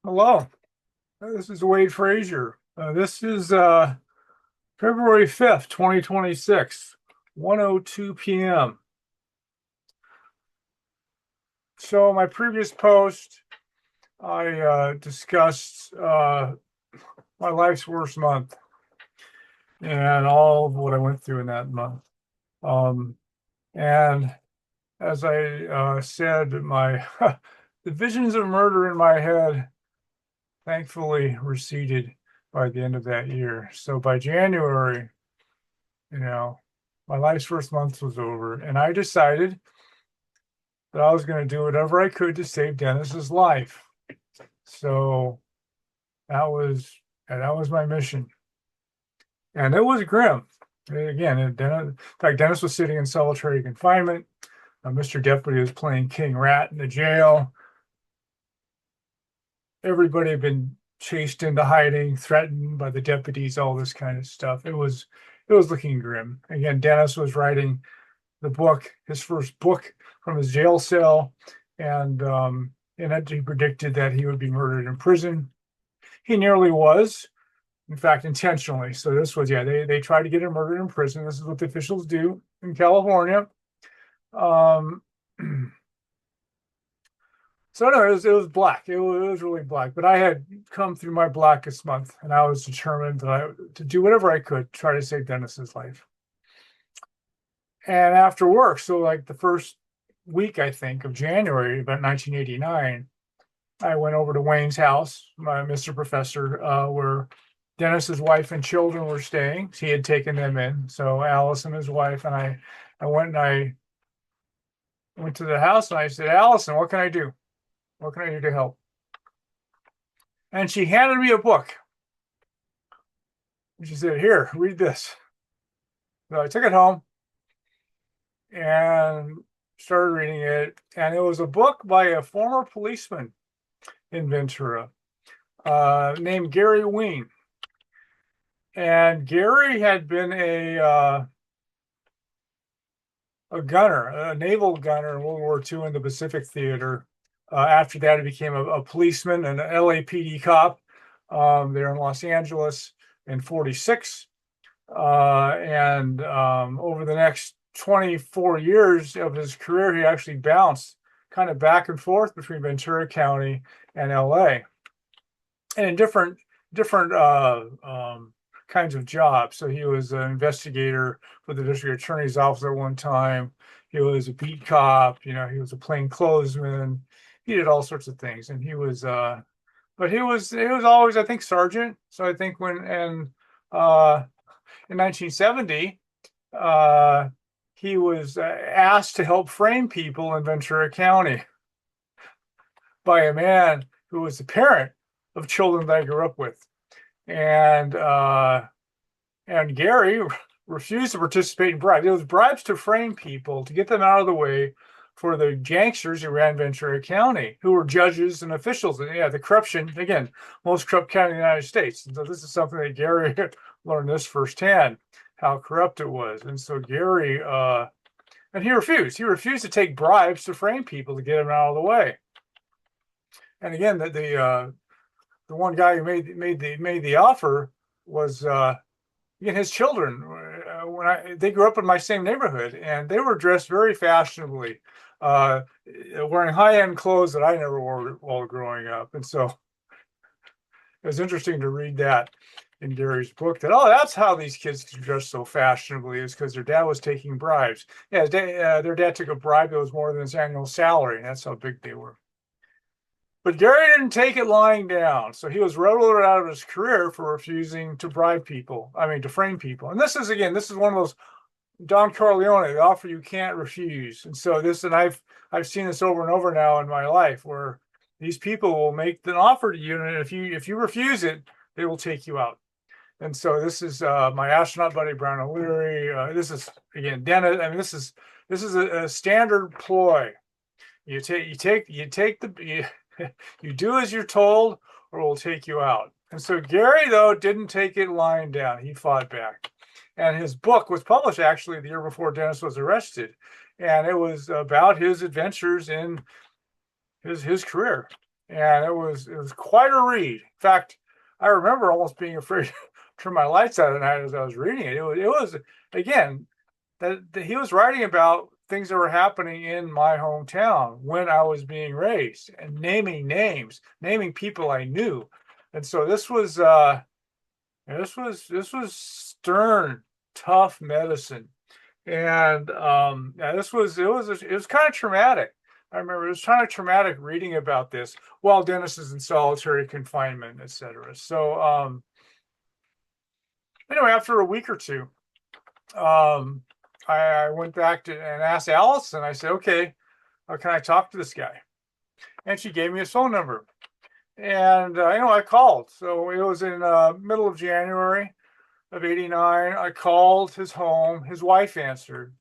Hello, this is Wade Frazier. This is February 5th, 2026, 1:02 p.m. So my previous post, I discussed my life's worst month and all of what I went through in that month. Um, and as I said, my the visions of murder in my head thankfully receded by the end of that year. So by January, you know, my life's first month was over, and I decided that I was going to do whatever I could to save Dennis's life. So that was that was my mission, and it was grim. Again, in fact, Dennis was sitting in solitary confinement. Mr. Deputy was playing King Rat in the jail. Everybody had been chased into hiding, threatened by the deputies, all this kind of stuff. It was looking grim. Again, Dennis was writing the book, his first book from his jail cell, and in it he predicted that he would be murdered in prison. He nearly was, in fact, intentionally. So this was, yeah, they tried to get him murdered in prison. This is what the officials do in California. Um, so no, it was black. It was really black. But I had come through my blackest month, and I was determined to do whatever I could to try to save Dennis's life. And after work, so like the first week, I think, of January, about 1989, I went over to Wayne's house, my Mr. Professor, where Dennis's wife and children were staying. He had taken them in. So Alice and his wife and I went to the house and I said, Allison, what can I do? What can I do to help? And she handed me a book. She said, here, read this. So I took it home and started reading it. And it was a book by a former policeman in Ventura named Gary Ween. And Gary had been a gunner, a naval gunner in World War II in the Pacific Theater. After that, he became a policeman, an LAPD cop there in Los Angeles in 46. And over the next 24 years of his career, he actually bounced kind of back and forth between Ventura County and LA, and in different kinds of jobs. So he was an investigator for the district attorney's office at one time. He was a beat cop. He was a plainclothesman. He did all sorts of things, and but he was always, I think, sergeant. So I think uh, in 1970, uh, he was asked to help frame people in Ventura County by a man who was the parent of children that I grew up with. And Gary refused to participate in bribes. It was bribes to frame people to get them out of the way for the gangsters who ran Ventura County, who were judges and officials. And yeah, the corruption, again, most corrupt county in the United States. And so this is something that Gary learned this firsthand, how corrupt it was. And so Gary, and he refused. He refused to take bribes to frame people to get them out of the way. And again, the one guy who made the offer was again his children. They grew up in my same neighborhood, and they were dressed very fashionably, uh, wearing high end clothes that I never wore while growing up. And so it was interesting to read that in Gary's book that, oh, that's how these kids could dress so fashionably, is because their dad was taking bribes. Yeah, their dad took a bribe that was more than his annual salary. That's how big they were. But Gary didn't take it lying down. So he was rolled out of his career for refusing to bribe people. I mean, to frame people. And this is one of those Don Corleone, the offer you can't refuse. And so I've seen this over and over now in my life, where these people will make an offer to you, and if you refuse it, they will take you out. And so this is my astronaut buddy Brown O'Leary. This is again Dennis. I mean, this is a standard ploy. You do as you're told, or we'll take you out. And so Gary, though, didn't take it lying down. He fought back. And his book was published actually the year before Dennis was arrested. And it was about his adventures in his career. and it was quite a read. In fact, I remember almost being afraid to turn my lights out at night as I was reading it. It was again that he was writing about things that were happening in my hometown when I was being raised, and naming names, naming people I knew. And so this was stern, tough medicine. And yeah, it was kind of traumatic. I remember it was kind of traumatic reading about this while Dennis is in solitary confinement, etc. So anyway, after a week or two, um, I went back to and asked Allison. I said, "Okay, can I talk to this guy?" And she gave me his phone number. And I called. So it was in middle of January of '89. I called his home. His wife answered.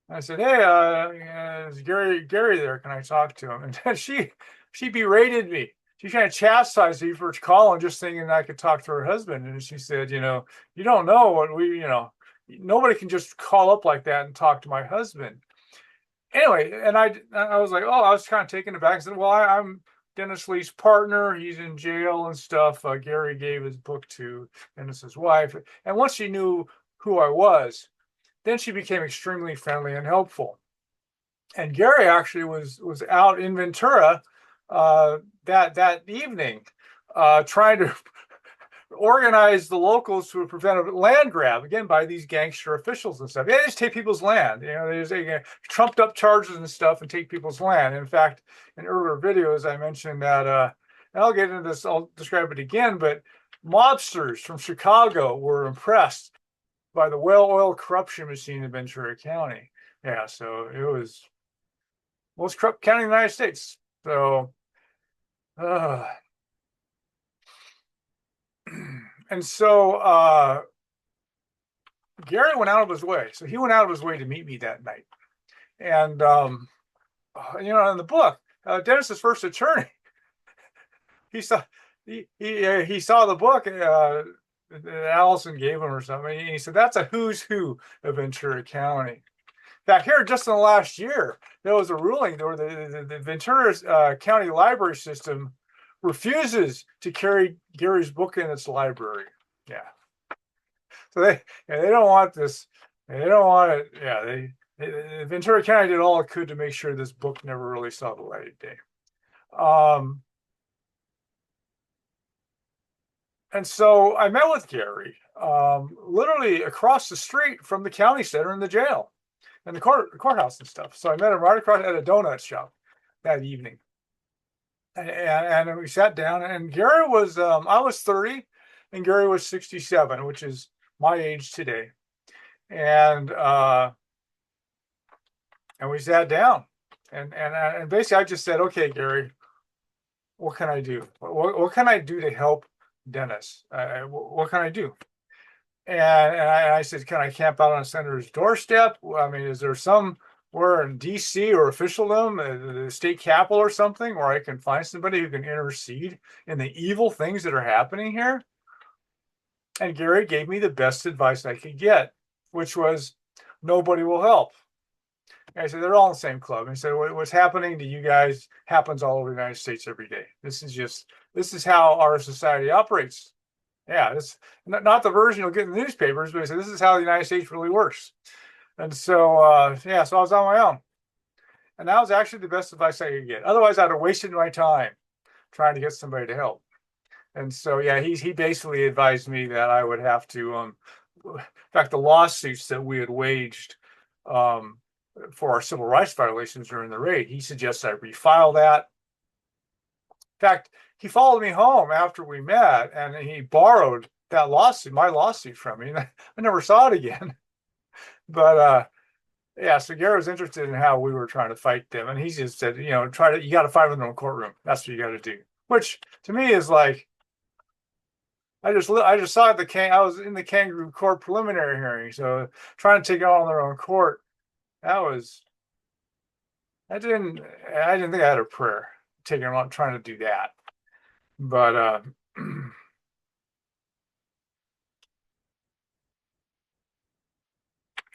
I said, "Hey, is Gary there? Can I talk to him?" And then she berated me. She kind of chastised me for calling, just thinking I could talk to her husband. And she said, "You don't know what nobody can just call up like that and talk to my husband." Anyway, and I was like, oh, I was kind of taken aback. I said, "Well, I'm Dennis Lee's partner. He's in jail and stuff. Gary gave his book to Dennis's wife." And once she knew who I was, then she became extremely friendly and helpful. And Gary actually was out in Ventura that evening, trying to organize the locals to prevent a land grab again by these gangster officials and stuff. They just take people's land. They just trumped up charges and stuff and take people's land. In fact, in earlier videos, I mentioned that, and I'll get into this, I'll describe it again, but mobsters from Chicago were impressed by the well-oiled corruption machine in Ventura County. Yeah, so it was most corrupt county in the United States. So, uh, and so Gary went out of his way. So he went out of his way to meet me that night. And in the book, Dennis's first attorney, he saw he saw the book that Allison gave him or something. And he said, "That's a who's who of Ventura County." In fact, here just in the last year, there was a ruling where the Ventura County library system refuses to carry Gary's book in its library. Yeah. So they don't want this. They don't want it. Yeah, Ventura County did all it could to make sure this book never really saw the light of day. Um, and so I met with Gary, literally across the street from the county center and the jail and the courthouse and stuff. So I met him right across at a donut shop that evening. And we sat down, and Gary was, I was 30 and Gary was 67, which is my age today. And we sat down, and basically I just said, "Okay, Gary, what can I do? What can I do to help Dennis? What can I do?" And I said, "Can I camp out on a senator's doorstep? I mean, is there somewhere in D.C. or officialdom, the state capitol or something, where I can find somebody who can intercede in the evil things that are happening here?" And Gary gave me the best advice I could get, which was, "Nobody will help." And I said, "They're all in the same club." And he said, "What's happening to you guys happens all over the United States every day. This is how our society operates." Yeah, this not the version you'll get in the newspapers, but he said, "This is how the United States really works." And so, yeah, so I was on my own. And that was actually the best advice I could get. Otherwise, I'd have wasted my time trying to get somebody to help. And so, yeah, he basically advised me that I would have to, in fact, the lawsuits that we had waged um, for our civil rights violations during the raid, he suggested I refile that. In fact, he followed me home after we met, and he borrowed that lawsuit, my lawsuit, from me. I never saw it again. But yeah, so Gary was interested in how we were trying to fight them, and he just said, you got to fight them in a courtroom. That's what you got to do. Which to me is like, I just saw I was in the kangaroo court preliminary hearing, so trying to take it all on their own court, that was I didn't think I had a prayer taking them on trying to do that. But in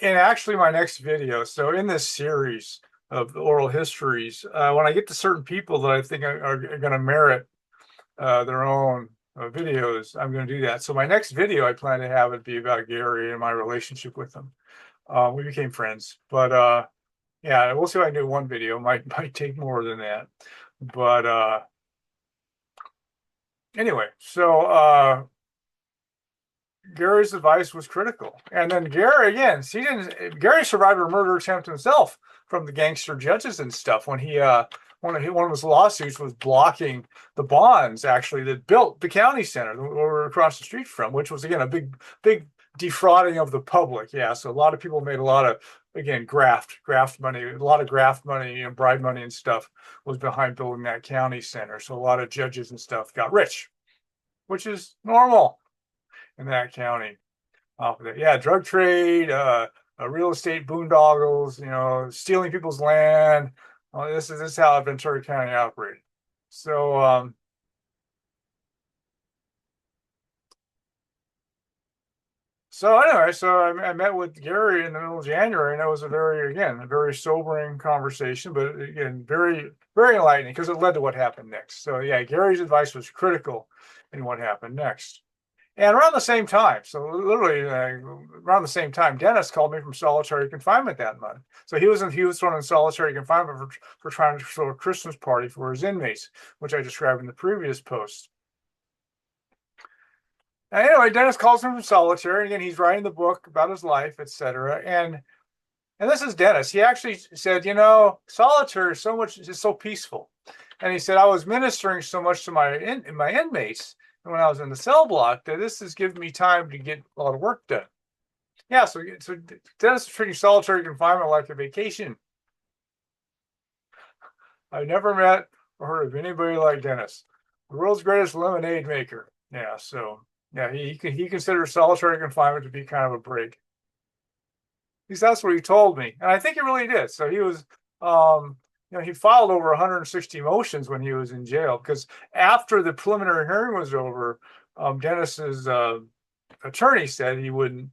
actually my next video, so in this series of the oral histories. When I get to certain people that I think are going to merit their own videos, I'm going to do that. So my next video I plan to have would be about Gary and my relationship with him. We became friends, but yeah, we'll see if I can do one video. Might take more than that, but anyway. So Gary's advice was critical, and then Gary again. Gary survived a murder attempt himself from the gangster judges and stuff when he one of his lawsuits was blocking the bonds actually that built the county center that we're across the street from, which was again a big defrauding of the public. Yeah, so a lot of people made a lot of again graft money, a lot of graft money, bribe money and stuff was behind building that county center. So a lot of judges and stuff got rich, which is normal in that county. Yeah, drug trade, real estate boondoggles, stealing people's land. This is how Ventura County operated. So anyway, I met with Gary in the middle of January, and it was a very sobering conversation, but again, very, very enlightening because it led to what happened next. So yeah, Gary's advice was critical in what happened next. And around the same time, so literally around the same time, Dennis called me from solitary confinement that month. So he was thrown in solitary confinement for trying to throw a Christmas party for his inmates, which I described in the previous post. And anyway, Dennis calls him from solitary. And again, he's writing the book about his life, etc. And this is Dennis. He actually said, solitary is so peaceful. And he said, I was ministering so much to my inmates when I was in the cell block that this has given me time to get a lot of work done. Yeah, so Dennis is treating solitary confinement like a vacation. I've never met or heard of anybody like Dennis, the world's greatest lemonade maker. Yeah, so yeah, he considers solitary confinement to be kind of a break. At least that's what he told me, and I think he really did. So he was, he filed over 160 motions when he was in jail because after the preliminary hearing was over, Dennis's attorney said it'd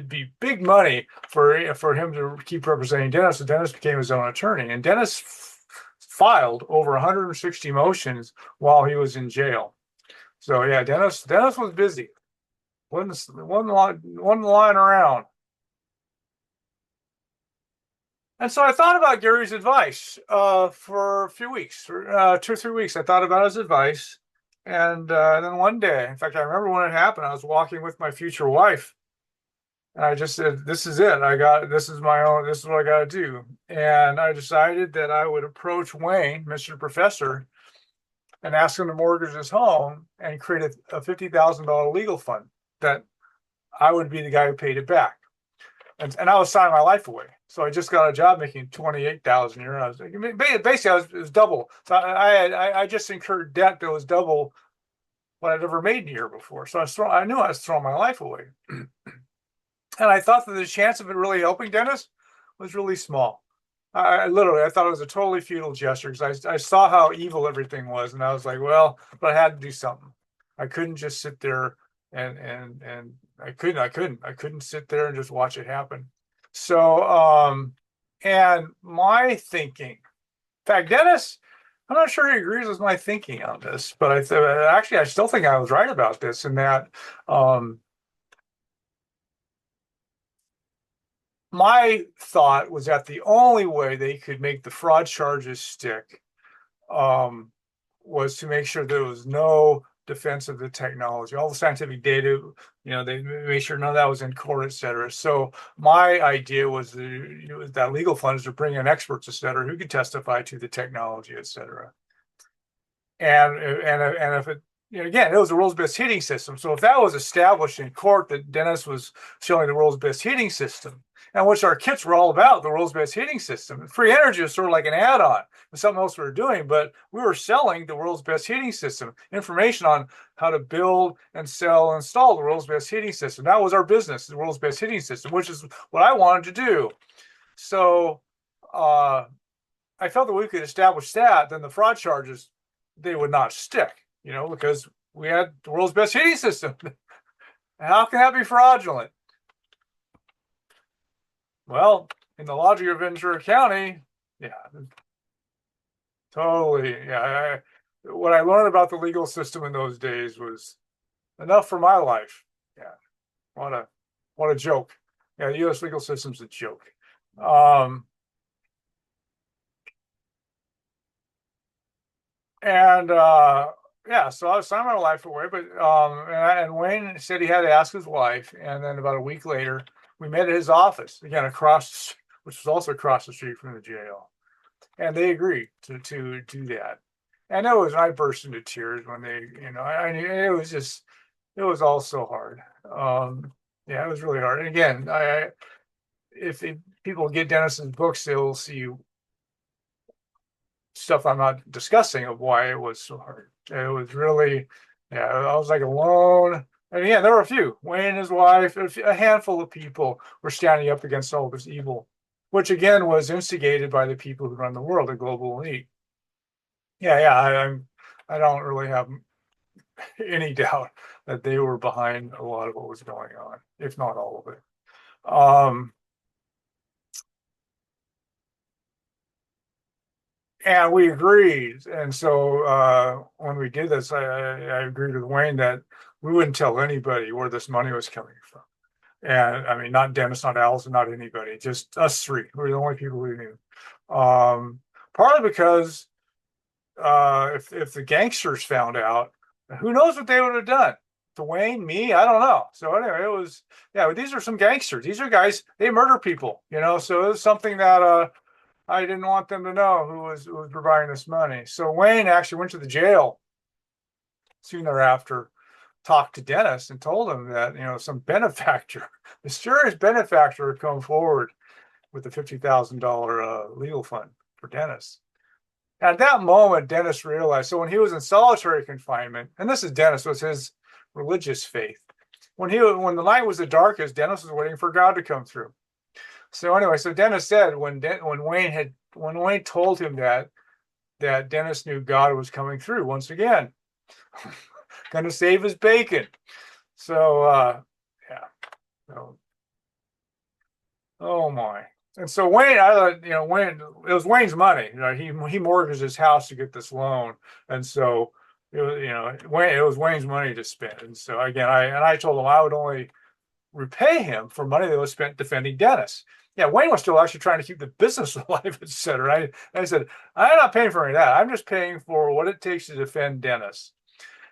be big money for him to keep representing Dennis. So Dennis became his own attorney, and Dennis filed over 160 motions while he was in jail. So yeah, Dennis was busy. One line around. And so I thought about Gary's advice for a few weeks, 2 or 3 weeks. I thought about his advice. And then one day, in fact, I remember when it happened, I was walking with my future wife. And I just said, this is it. This is what I got to do. And I decided that I would approach Wayne, Mr. Professor, and ask him to mortgage his home and create a $50,000 legal fund that I would be the guy who paid it back. And I was signing my life away. So I just got a job making $28,000 a year. Basically, it was double. So I just incurred debt that was double what I'd ever made in a year before. So I knew I was throwing my life away. And I thought that the chance of it really helping Dennis was really small. I thought it was a totally futile gesture because I saw how evil everything was, and I was like, well, but I had to do something. I couldn't just sit there and I couldn't sit there and just watch it happen. So and my thinking, in fact, Dennis, I'm not sure he agrees with my thinking on this, but I still think I was right about this, in that my thought was that the only way they could make the fraud charges stick was to make sure there was no defense of the technology. All the scientific data, they made sure none of that was in court, et cetera. So my idea was that legal funds to bring in experts, et cetera, who could testify to the technology, et cetera. And if it, again, it was the world's best heating system. So if that was established in court that Dennis was showing the world's best heating system, and which our kits were all about, the world's best heating system. Free energy was sort of like an add-on, something else we were doing, but we were selling the world's best heating system, information on how to build and sell and install the world's best heating system. That was our business, the world's best heating system, which is what I wanted to do. So I felt that we could establish that, then the fraud charges, they would not stick, because we had the world's best heating system. How can that be fraudulent? Well, in the logic of Ventura County, yeah, totally. Yeah. What I learned about the legal system in those days was enough for my life. Yeah. What a what a joke. Yeah, the US legal system's a joke. Um and yeah, so I was signing my life away, but and Wayne said he had to ask his wife, and then about a week later, we met at his office again across, which was also across the street from the jail, and they agreed to do that. And it was I burst into tears when they, I it was just it was all so hard. Yeah, it was really hard. And again, if people get Dennis's books, they'll see stuff I'm not discussing of why it was so hard. It was really, yeah, I was like alone. And yeah, there were a few. Wayne and his wife, a handful of people were standing up against all this evil, which again was instigated by the people who run the world, the global elite. Yeah, yeah, I don't really have any doubt that they were behind a lot of what was going on, if not all of it. And we agreed. And so when we did this, I agreed with Wayne that we wouldn't tell anybody where this money was coming from. And I mean, not Dennis, not Allison, not anybody, just us three. We were the only people we knew. Um, Partly because if the gangsters found out, who knows what they would have done to Wayne, me, I don't know. So anyway, it was yeah. These are some gangsters. These are guys. They murder people, So it was something that I didn't want them to know who was providing this money. So Wayne actually went to the jail soon thereafter, talked to Dennis and told him that, some benefactor, mysterious benefactor had come forward with a $50,000 legal fund for Dennis. At that moment, Dennis realized, so when he was in solitary confinement, and this is Dennis, was his religious faith. When the night was the darkest, Dennis was waiting for God to come through. So anyway, so Dennis said when Wayne told him that Dennis knew God was coming through once again, going to save his bacon. So yeah, so, oh my. And so Wayne, Wayne, it was Wayne's money. He mortgaged his house to get this loan, and so it was Wayne's money to spend. And so again, I told him I would only repay him for money that was spent defending Dennis. Yeah, Wayne was still actually trying to keep the business alive, et cetera. I said, I'm not paying for any of that. I'm just paying for what it takes to defend Dennis.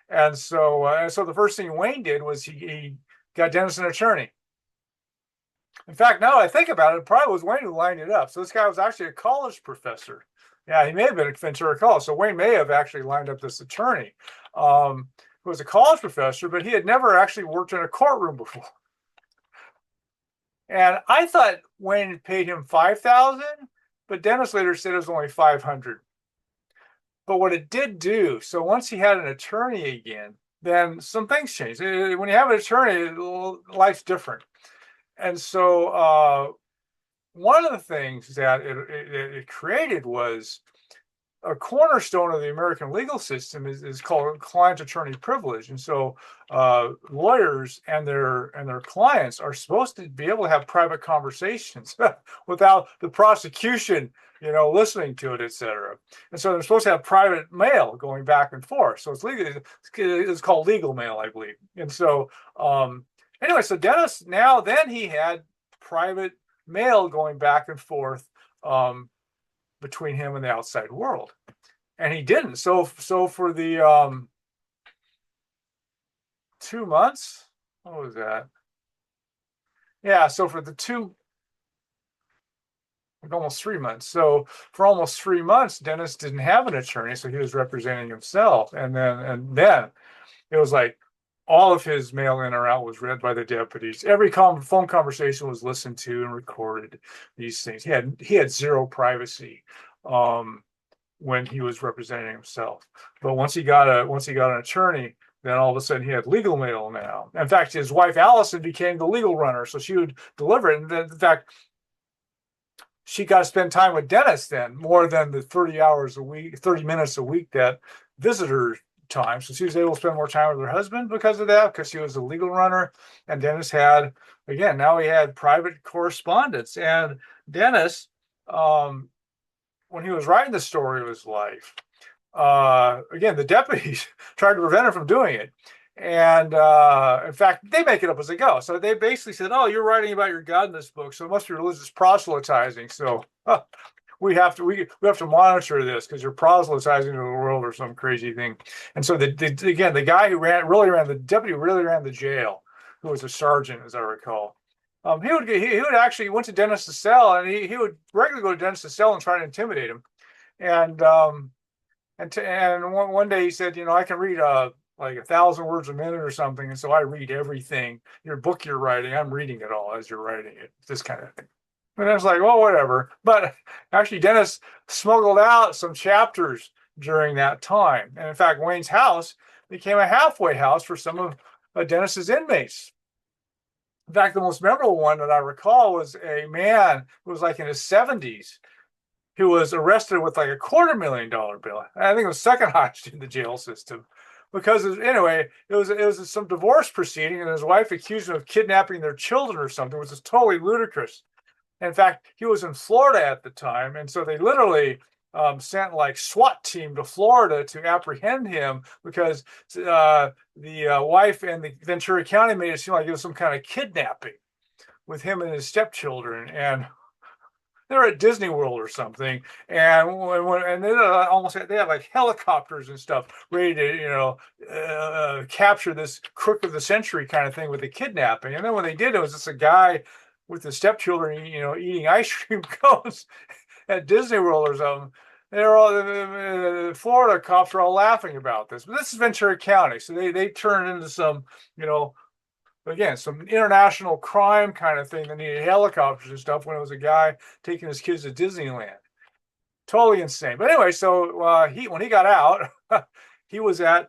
And so the first thing Wayne did was he got Dennis an attorney. In fact, now I think about it, it probably was Wayne who lined it up. So this guy was actually a college professor. Yeah, he may have been at Ventura College. So Wayne may have actually lined up this attorney who was a college professor, but he had never actually worked in a courtroom before. And I thought Wayne paid him 5,000, but Dennis later said it was only 500. But what it did do, so once he had an attorney again, then some things changed. When you have an attorney, life's different. And so one of the things that it created was a cornerstone of the American legal system is called client-attorney privilege, and so lawyers and their clients are supposed to be able to have private conversations without the prosecution, listening to it, etc. And so they're supposed to have private mail going back and forth. So it's legal. It's called legal mail, I believe. And so anyway, so Dennis then he had private mail going back and forth. Between him and the outside world, and he didn't. So for the 2 months, what was that? Yeah, so for the almost 3 months. So for almost 3 months, Dennis didn't have an attorney, so he was representing himself. And then it was like all of his mail in or out was read by the deputies. Every phone conversation was listened to and recorded. These things. He had zero privacy when he was representing himself. But once he got an attorney, then all of a sudden he had legal mail now. In fact, his wife Allison became the legal runner, so she would deliver it. And in fact, she got to spend time with Dennis then more than the 30 minutes a week that visitors time. So she was able to spend more time with her husband because of that, because she was a legal runner. And Dennis had, again, now he had private correspondence. And Dennis, when he was writing the story of his life, again, the deputies tried to prevent him from doing it. And in fact, they make it up as they go. So they basically said, "Oh, you're writing about your God in this book, so it must be religious proselytizing. So we have to monitor this because you're proselytizing to the world or some crazy thing." And so again, the guy who the deputy really ran the jail, who was a sergeant, as I recall. He would actually went to Dennis's cell, and he would regularly go to Dennis's cell and try to intimidate him. And one day he said, I can read like 1,000 words a minute or something, and so I read everything. Your book you're writing, I'm reading it all as you're writing it. This kind of thing. And I was like, well, whatever. But actually, Dennis smuggled out some chapters during that time, and in fact, Wayne's house became a halfway house for some of Dennis's inmates. In fact, the most memorable one that I recall was a man who was like in his 70s, who was arrested with like a $250,000 bill. I think it was second highest in the jail system, because anyway, it was some divorce proceeding, and his wife accused him of kidnapping their children or something, which is totally ludicrous. In fact, he was in Florida at the time, and so they literally sent like SWAT team to Florida to apprehend him, because the wife and the Ventura County made it seem like it was some kind of kidnapping with him and his stepchildren. And they're at Disney World or something, and they have like helicopters and stuff ready to capture this crook of the century kind of thing with the kidnapping. And then when they did, it was just a guy with the stepchildren, eating ice cream cones at Disney World or something. They're all the Florida cops are all laughing about this, but this is Ventura County, so they turned into some again, some international crime kind of thing that needed helicopters and stuff, when it was a guy taking his kids to Disneyland. Totally insane. But anyway, so when he got out, he was at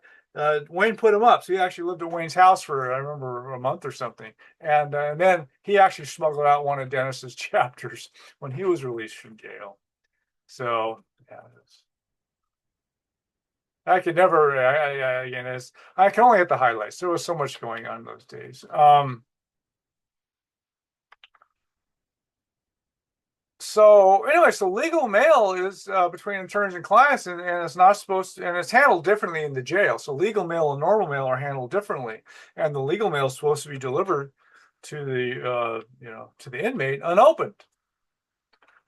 Wayne put him up. So he actually lived at Wayne's house for, I remember, a month or something. And then he actually smuggled out one of Dennis's chapters when he was released from jail. So yeah, I could never. I can only hit the highlights. There was so much going on those days. So anyway, so legal mail is between attorneys and clients, and it's not supposed to, and it's handled differently in the jail. So legal mail and normal mail are handled differently, and the legal mail is supposed to be delivered to the inmate unopened.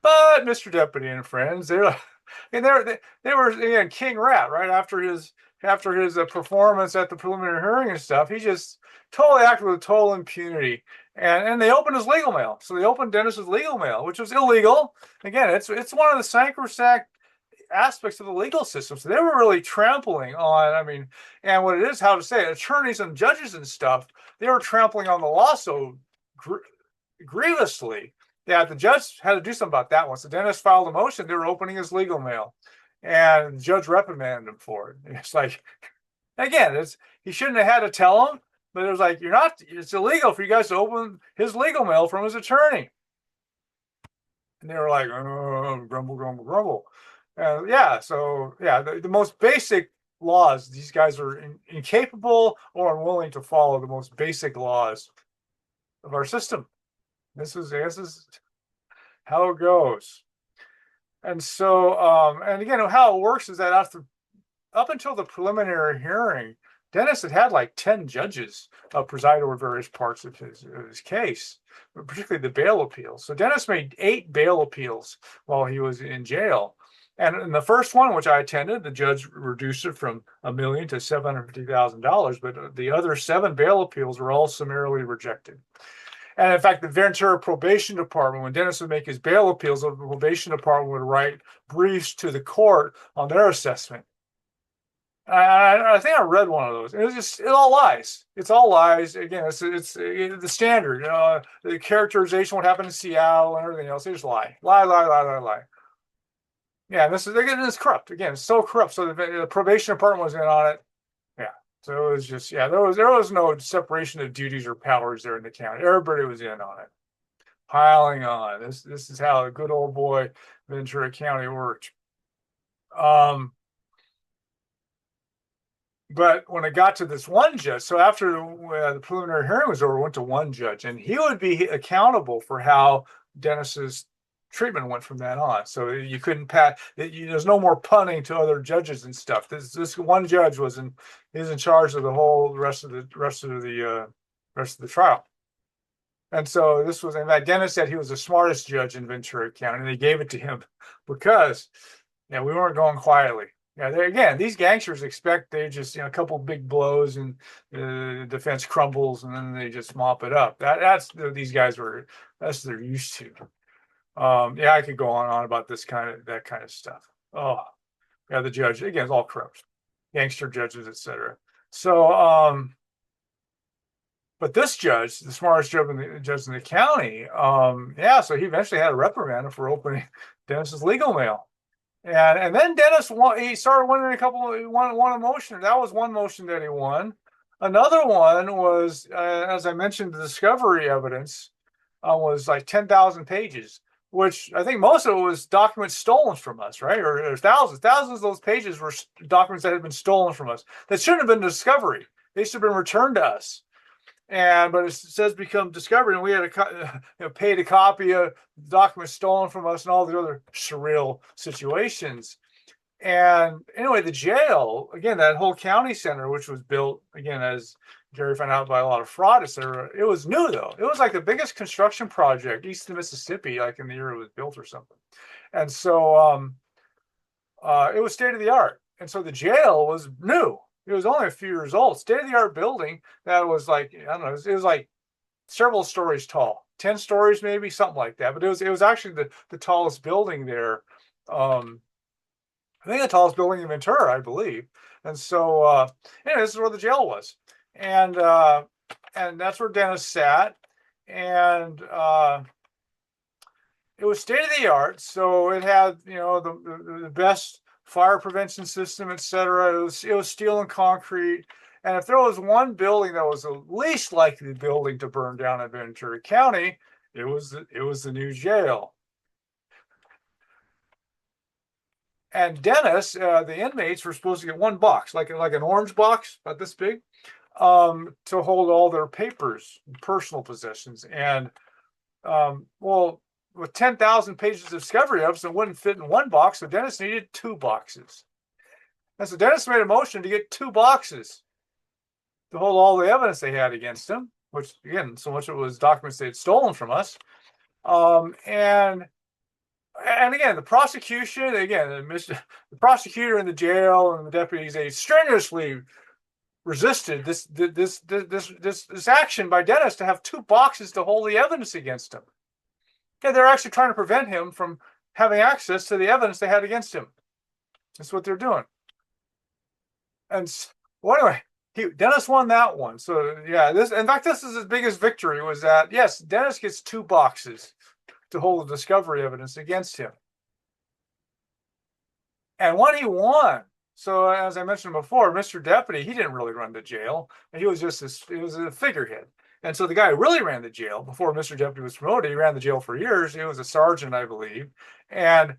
But Mr. Deputy and friends, they were again King Rat right after his performance at the preliminary hearing and stuff. He just totally acted with total impunity, and they opened his legal mail. So they opened Dennis's legal mail, which was illegal. Again, it's one of the sacrosanct aspects of the legal system. So they were really trampling on, and what it is, how to say it, attorneys and judges and stuff, they were trampling on the law so grievously. Yeah, the judge had to do something about that one. So Dennis filed a motion. They were opening his legal mail, and the judge reprimanded him for it. And it's like, again, he shouldn't have had to tell him, but it was like, it's illegal for you guys to open his legal mail from his attorney. And they were like, oh, grumble, grumble, grumble. The most basic laws, these guys are incapable or unwilling to follow the most basic laws of our system. This is how it goes. And so, and again, how it works is that up until the preliminary hearing, Dennis had like 10 judges preside over various parts of his case, particularly the bail appeals. So Dennis made 8 bail appeals while he was in jail. And in the first one, which I attended, the judge reduced it from $1 million to $750,000, but the other 7 bail appeals were all summarily rejected. And in fact, the Ventura Probation Department, when Dennis would make his bail appeals, the probation department would write briefs to the court on their assessment. I think I read one of those. It's all lies. It's all lies. Again, it's the standard. The characterization, what happened in Seattle and everything else. They just lie. Lie. Yeah, it's corrupt. Again, it's so corrupt. So the probation department was in on it. Yeah. So it was just, there was no separation of duties or powers there in the county. Everybody was in on it. Piling on. This is how a good old boy Ventura County worked. But when it got to this one judge, so after the preliminary hearing was over, it went to one judge, and he would be accountable for how Dennis's treatment went from that on. So you couldn't pass. There's no more punning to other judges and stuff. This one judge is in charge of the whole rest of the trial. And so this was, in fact, Dennis said he was the smartest judge in Ventura County, and they gave it to him because, we weren't going quietly. Again, these gangsters expect they just, a couple big blows and the defense crumbles, and then they just mop it up. That's these guys were, that's what they're used to. I could go on and on about that kind of stuff. Oh, yeah, the judge again is all corrupt, gangster judges, etc. So, but this judge, the smartest judge in the county, so he eventually had a reprimand for opening Dennis's legal mail. And then Dennis he started winning won a motion. That was one motion that he won. Another one was, as I mentioned, the discovery evidence was like 10,000 pages, which I think most of it was documents stolen from us, right? Or thousands of those pages were documents that had been stolen from us. That shouldn't have been discovery. They should have been returned to us. But it says become discovered, and we had to pay to copy a document stolen from us and all the other surreal situations. And anyway, the jail, again, that whole county center, which was built, again, as Gary found out, by a lot of fraud, etc. It was new, though. It was like the biggest construction project east of Mississippi, like in the year it was built or something. And so it was state of the art. And so the jail was new. It was only a few years old. State-of-the-art building that was like, I don't know, it was like several stories tall, 10 stories maybe, something like that. But it was actually the tallest building there. I think the tallest building in Ventura, I believe. And so this is where the jail was. And that's where Dennis sat. And it was state-of-the-art. So it had, the best fire prevention system, etc. It was steel and concrete. And if there was one building that was the least likely building to burn down in Ventura County, it was the new jail. And Dennis, the inmates were supposed to get one box, like an orange box, about this big, to hold all their papers, personal possessions. And with 10,000 pages of discovery evidence, it wouldn't fit in one box, so Dennis needed two boxes. And so Dennis made a motion to get two boxes to hold all the evidence they had against him, which, again, so much of it was documents they had stolen from us. And again, the prosecution, the prosecutor in the jail and the deputies, they strenuously resisted this action by Dennis to have two boxes to hold the evidence against him. Yeah, they're actually trying to prevent him from having access to the evidence they had against him. That's what they're doing. And anyway, Dennis won that one. So in fact, this is his biggest victory, was that, yes, Dennis gets two boxes to hold the discovery evidence against him. And when he won, so as I mentioned before, Mr. Deputy, he didn't really run the jail. He was just he was a figurehead. And so the guy who really ran the jail before Mr. Deputy was promoted, he ran the jail for years. He was a sergeant, I believe. And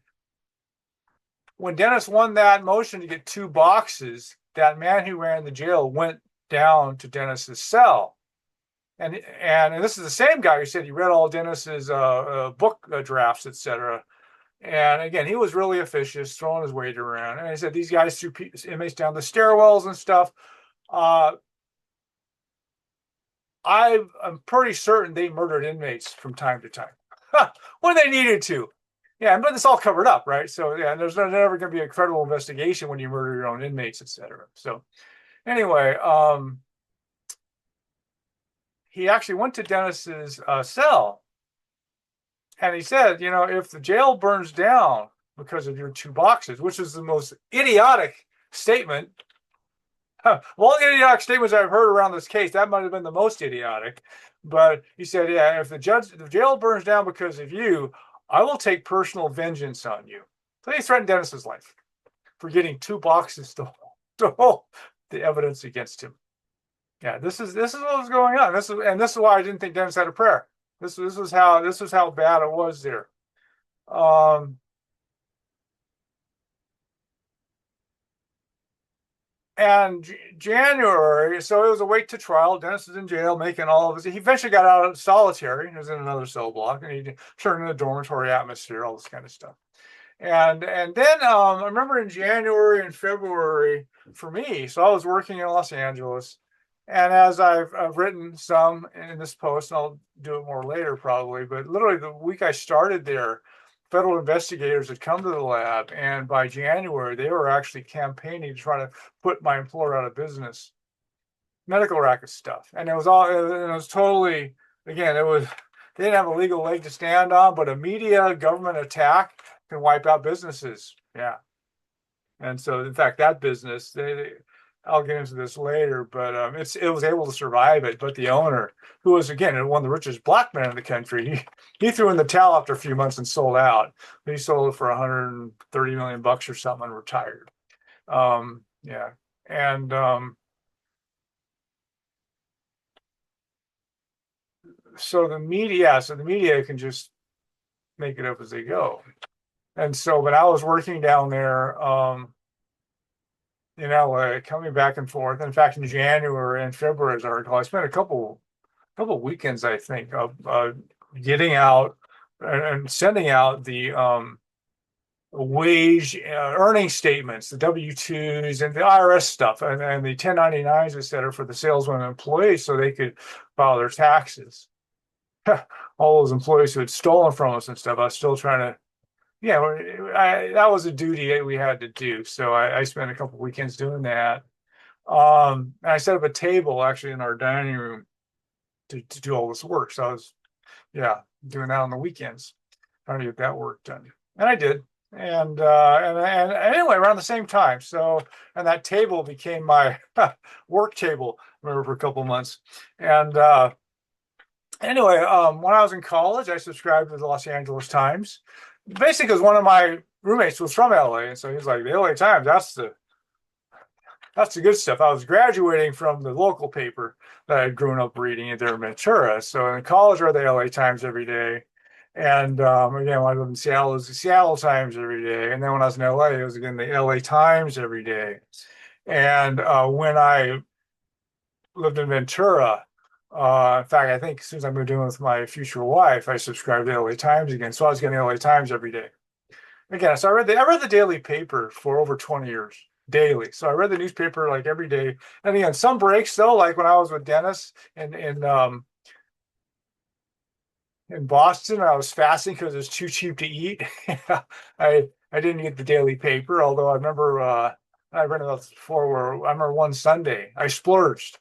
when Dennis won that motion to get two boxes, that man who ran the jail went down to Dennis's cell. And this is the same guy who said he read all Dennis's book drafts, etc. And again, he was really officious, throwing his weight around. And he said these guys threw inmates down the stairwells and stuff. I'm pretty certain they murdered inmates from time to time when they needed to. Yeah, but it's all covered up, right? So there's never going to be a credible investigation when you murder your own inmates, etc. So anyway, he actually went to Dennis's cell, and he said, if the jail burns down because of your two boxes, which is the most idiotic statement. Of all the idiotic statements I've heard around this case, that might have been the most idiotic. But he said, if the jail burns down because of you, I will take personal vengeance on you. So he threatened Dennis's life for getting two boxes to hold the evidence against him. Yeah, this is what was going on. This is why I didn't think Dennis had a prayer. This was how bad it was there. and January, so it was a wait to trial. Dennis was in jail making all of his. He eventually got out of solitary. He was in another cell block, and he turned in a dormitory atmosphere, all this kind of stuff. And then I remember in January and February for me, so I was working in Los Angeles, and as I've written some in this post, and I'll do it more later probably, but literally the week I started there, federal investigators had come to the lab, and by January they were actually campaigning to try to put my employer out of business. Medical racket stuff, and it was totally, again, it was, they didn't have a legal leg to stand on, but a media government attack can wipe out businesses. Yeah. And so, in fact, that business, I'll get into this later, but it was able to survive it. But the owner, who was again one of the richest black men in the country, he threw in the towel after a few months and sold out. He sold it for 130 million bucks or something and retired. Yeah, and so the media can just make it up as they go. And so, but I was working down there in LA, coming back and forth. In fact, in January and February, as I recall, I spent a couple weekends, I think, of getting out and sending out the wage earning statements, the W-2s and the IRS stuff, and the 1099s, et cetera, for the salesman employees so they could file their taxes. All those employees who had stolen from us and stuff, I was still trying to, yeah, that was a duty that we had to do. So I spent a couple weekends doing that. And I set up a table actually in our dining room to do all this work. So I was, yeah, doing that on the weekends, trying to get that work done. And I did. And anyway, around the same time. So, and that table became my work table, I remember, for a couple months. And anyway, when I was in college, I subscribed to the Los Angeles Times. Basically, because one of my roommates was from LA, and so he was like, "The LA Times, that's the good stuff." I was graduating from the local paper that I'd grown up reading there in Ventura. So in college, I read the LA Times every day, and again, when I lived in Seattle, it was the Seattle Times every day, and then when I was in LA, it was again the LA Times every day. And when I lived in Ventura. In fact, I think as soon as I moved in with my future wife, I subscribed to the LA Times again. So I was getting the LA Times every day. Again, so I read the daily paper for over 20 years, daily. So I read the newspaper like every day. And again, some breaks though, like when I was with Dennis in Boston, I was fasting because it was too cheap to eat. I didn't get the daily paper, although I remember I read about this before where I remember one Sunday I splurged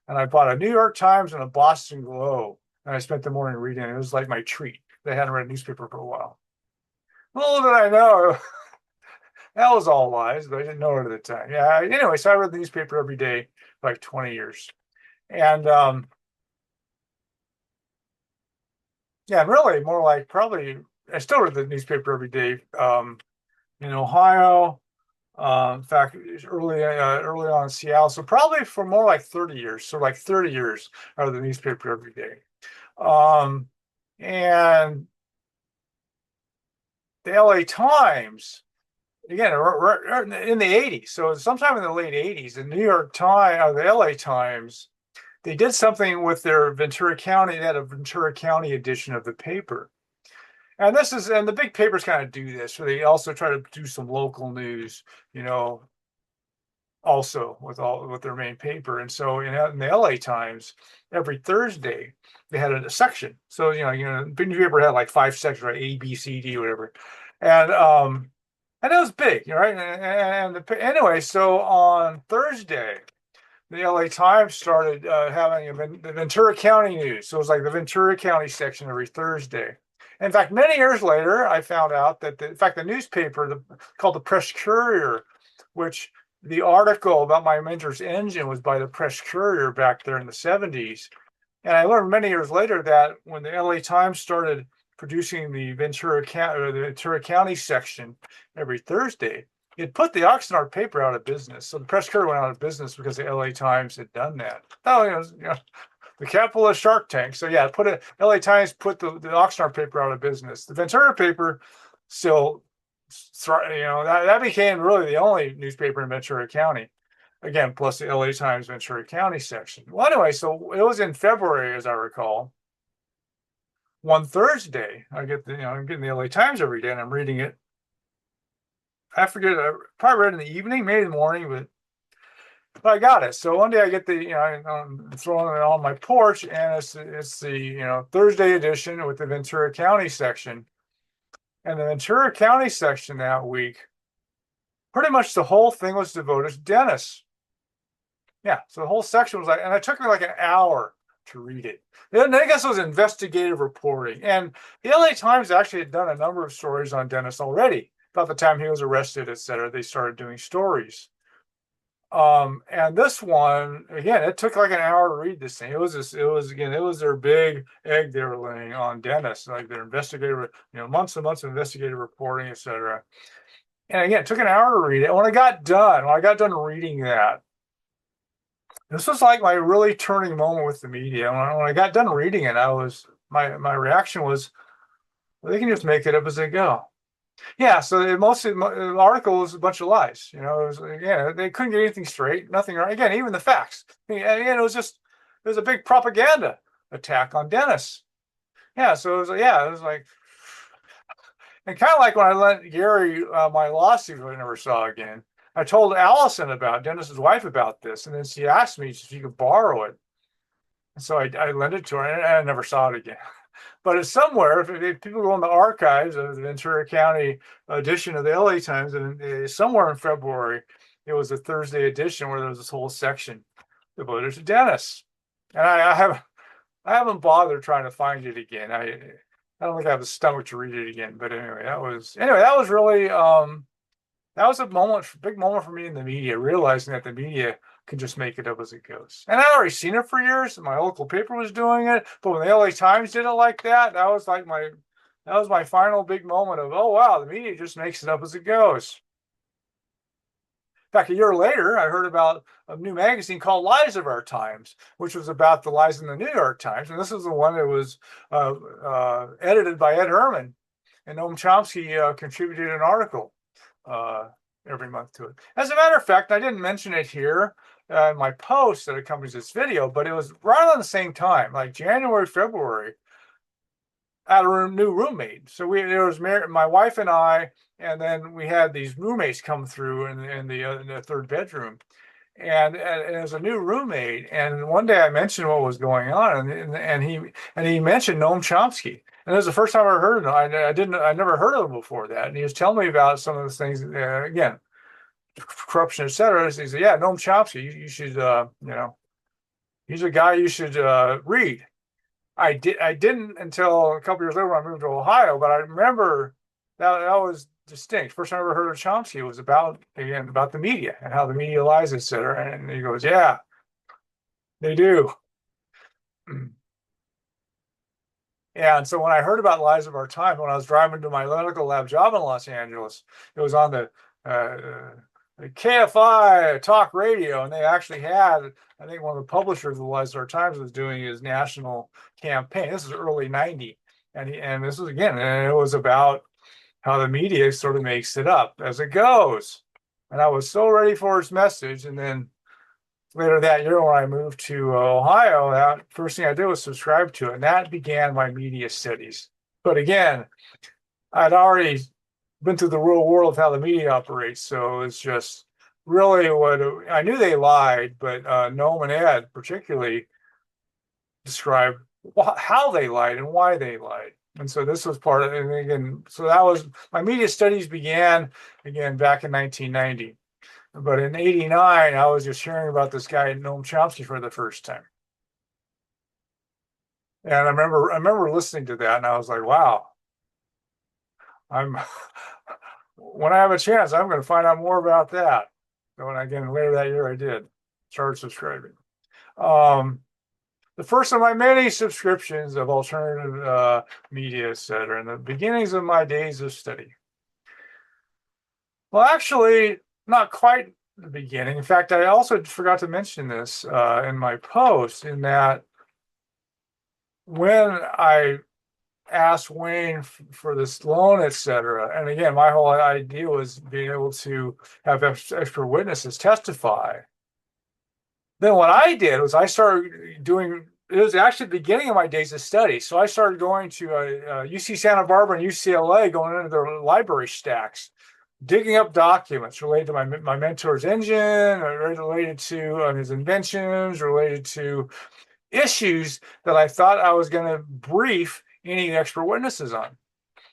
and I bought a New York Times and a Boston Globe. And I spent the morning reading it. It was like my treat. They hadn't read a newspaper for a while. Little did I know that was all lies, but I didn't know it at the time. Yeah. Anyway, so I read the newspaper every day for like 20 years. And yeah, really more like probably I still read the newspaper every day in Ohio. In fact, early on in Seattle, so probably for more like 30 years. So like 30 years I read the newspaper every day. And the LA Times, again, in the 80s. So sometime in the late 80s, the New York Times, or the LA Times, they did something with their Ventura County. They had a Ventura County edition of the paper. And the big papers kind of do this. So they also try to do some local news, also with their main paper. And so in the LA Times, every Thursday they had a section. So the newspaper had like 5 sections, right? A, B, C, D, whatever. And it was big, right? Anyway, so on Thursday, the LA Times started having the Ventura County news. So it was like the Ventura County section every Thursday. In fact, many years later, I found out that, the newspaper called the Press Courier, which the article about my mentor's engine was by the Press Courier back there in the 70s. And I learned many years later that when the LA Times started producing the Ventura County section every Thursday, it put the Oxnard paper out of business. So the Press Courier went out of business because the LA Times had done that. Oh, the capitalist Shark Tank. So yeah, LA Times put the Oxnard paper out of business. The Ventura paper still, that became really the only newspaper in Ventura County. again, plus the LA Times Ventura County section. Well, anyway, so it was in February, as I recall. One Thursday, I'm getting the LA Times every day, and I'm reading it. I forget, I probably read in the evening, maybe in the morning, but I got it. So one day I get I'm throwing it on my porch, and it's the Thursday edition with the Ventura County section, and the Ventura County section that week, pretty much the whole thing was devoted to Dennis. Yeah, so the whole section was and it took me like an hour to read it. And I guess it was investigative reporting, and the LA Times actually had done a number of stories on Dennis already. About the time he was arrested, etc., they started doing stories. And this one, again, it took like an hour to read this thing. It was their big egg they were laying on Dennis, like their investigative, months and months of investigative reporting, etc. And again, it took an hour to read it. When I got done reading that, this was like my really turning moment with the media. When I got done reading it, my reaction was, well, they can just make it up as they go. Yeah, so the article was a bunch of lies. They couldn't get anything straight, nothing right. Again, even the facts. It was a big propaganda attack on Dennis. Yeah, so it was like, and kind of like when I lent Gary my lawsuit I never saw again. I told Allison about Dennis's wife about this, and then she asked me if she could borrow it. And so I lent it to her, and I never saw it again. But it's somewhere. If people go in the archives of the Ventura County edition of the LA Times, and somewhere in February, it was a Thursday edition where there was this whole section devoted to Dennis. And I haven't bothered trying to find it again. I don't think I have the stomach to read it again. But anyway, that was really that was a big moment for me in the media, realizing that the media can just make it up as it goes. And I'd already seen it for years. My local paper was doing it, but when the LA Times did it like that, that was my final big moment of, oh wow, the media just makes it up as it goes. In fact, a year later, I heard about a new magazine called Lies of Our Times, which was about the lies in the New York Times. And this is the one that was edited by Ed Herman. And Noam Chomsky contributed an article every month to it. As a matter of fact, I didn't mention it here in my post that accompanies this video, but it was right on the same time, like January, February. I had a new roommate. So there was my wife and I, and then we had these roommates come through in the third bedroom. And it was a new roommate. And one day I mentioned what was going on, and he mentioned Noam Chomsky. And it was the first time I ever heard of him. I never heard of him before that. And he was telling me about some of the things, again, corruption, etc. He said, "Yeah, Noam Chomsky, you should, he's a guy you should read." I didn't until a couple years later when I moved to Ohio, but I remember that was distinct. First time I ever heard of Chomsky was about the media and how the media lies, etc. And he goes, "Yeah, they do." And so when I heard about Lies of Our Time, when I was driving to my medical lab job in Los Angeles, it was on the KFI talk radio, and they actually had, I think one of the publishers of Lies of Our Times was doing his national campaign. This is early '90, and this was again, and it was about how the media sort of makes it up as it goes. And I was so ready for his message, and then later that year when I moved to Ohio, that first thing I did was subscribe to it, and that began my media studies. But again, I'd already been through the real world of how the media operates, so it's just really I knew they lied, but Noam and Ed particularly described how they lied and why they lied. And so this was part of it. And again, so that was my media studies began again back in 1990. But in '89, I was just hearing about this guy, Noam Chomsky, for the first time. And I remember listening to that, and I was like, wow, when I have a chance, I'm going to find out more about that. So again, later that year, I did start subscribing. The first of my many subscriptions of alternative media, etc., and the beginnings of my days of study. Well, actually, not quite the beginning. In fact, I also forgot to mention this in my post, in that when I asked Wayne for this loan, etc., and again, my whole idea was being able to have extra witnesses testify. Then what I did was I started doing, it was actually the beginning of my days of study. So I started going to UC Santa Barbara and UCLA, going into their library stacks, digging up documents related to my mentor's engine, related to his inventions, related to issues that I thought I was going to brief any expert witnesses on.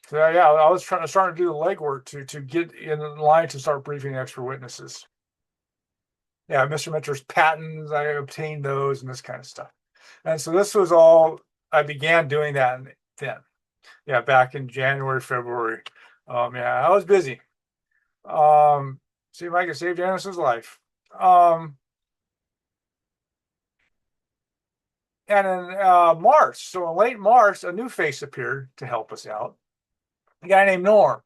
So yeah, I was trying to start to do the legwork to get in line to start briefing expert witnesses. Yeah, Mr. Mentor's patents, I obtained those and this kind of stuff. And so this was all, I began doing that then. Yeah, back in January, February. Yeah, I was busy. See if I could save Dennis's life. And in March, so in late March, a new face appeared to help us out. A guy named Norm.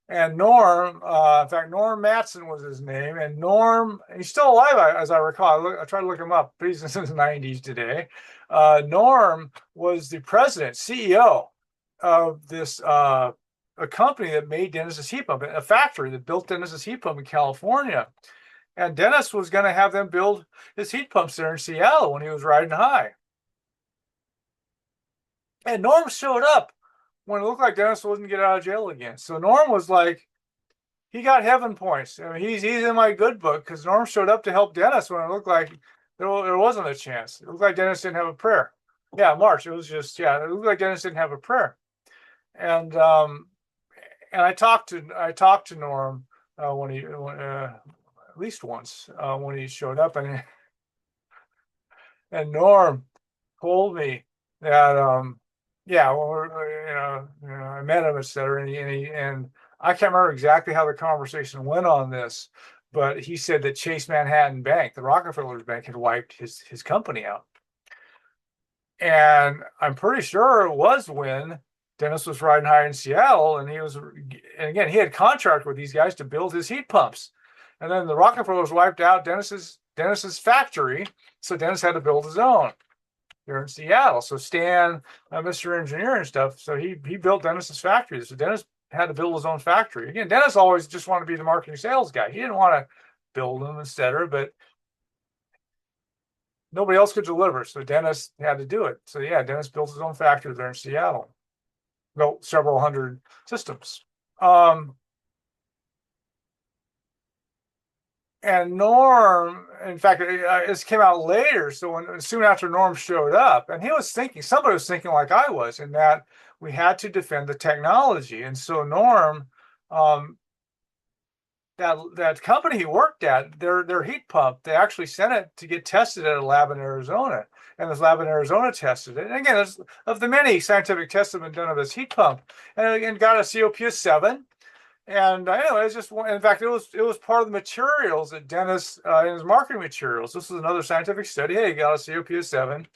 And Norm, in fact, Norm Matson was his name. And Norm, he's still alive, as I recall. I tried to look him up, but he's in his 90s today. Norm was the president, CEO of this a company that made Dennis's heat pump, a factory that built Dennis's heat pump in California. And Dennis was going to have them build his heat pumps there in Seattle when he was riding high. And Norm showed up when it looked like Dennis wasn't get out of jail again. So Norm was like, he got heaven points. I mean, he's in my good book because Norm showed up to help Dennis when it looked like there wasn't a chance. It looked like Dennis didn't have a prayer. Yeah, March. It was just, yeah, it looked like Dennis didn't have a prayer. And I talked to Norm when at least once when he showed up, and Norm told me that yeah, well, I met him, etc. And I can't remember exactly how the conversation went on this, but he said that Chase Manhattan Bank, the Rockefeller's bank, had wiped his company out. And I'm pretty sure it was when Dennis was riding high in Seattle, and again, he had contract with these guys to build his heat pumps. And then the Rockefellers wiped out Dennis's factory, so Dennis had to build his own here in Seattle. So Stan, Mr. Engineer and stuff, so he built Dennis's factory. So Dennis had to build his own factory. Again, Dennis always just wanted to be the marketing sales guy. He didn't want to build them, etc. But nobody else could deliver, so Dennis had to do it. So yeah, Dennis built his own factory there in Seattle. Built several hundred systems. And Norm, in fact, this came out later. So soon after Norm showed up, and somebody was thinking like I was, in that we had to defend the technology. And so Norm, that company he worked at, their heat pump, they actually sent it to get tested at a lab in Arizona. And this lab in Arizona tested it. And again, of the many scientific tests that have been done of this heat pump, and got a COPS 7. And anyway, it's just, in fact, it was part of the materials that Dennis in his marketing materials. This was another scientific study. Hey, he got a COPS 7,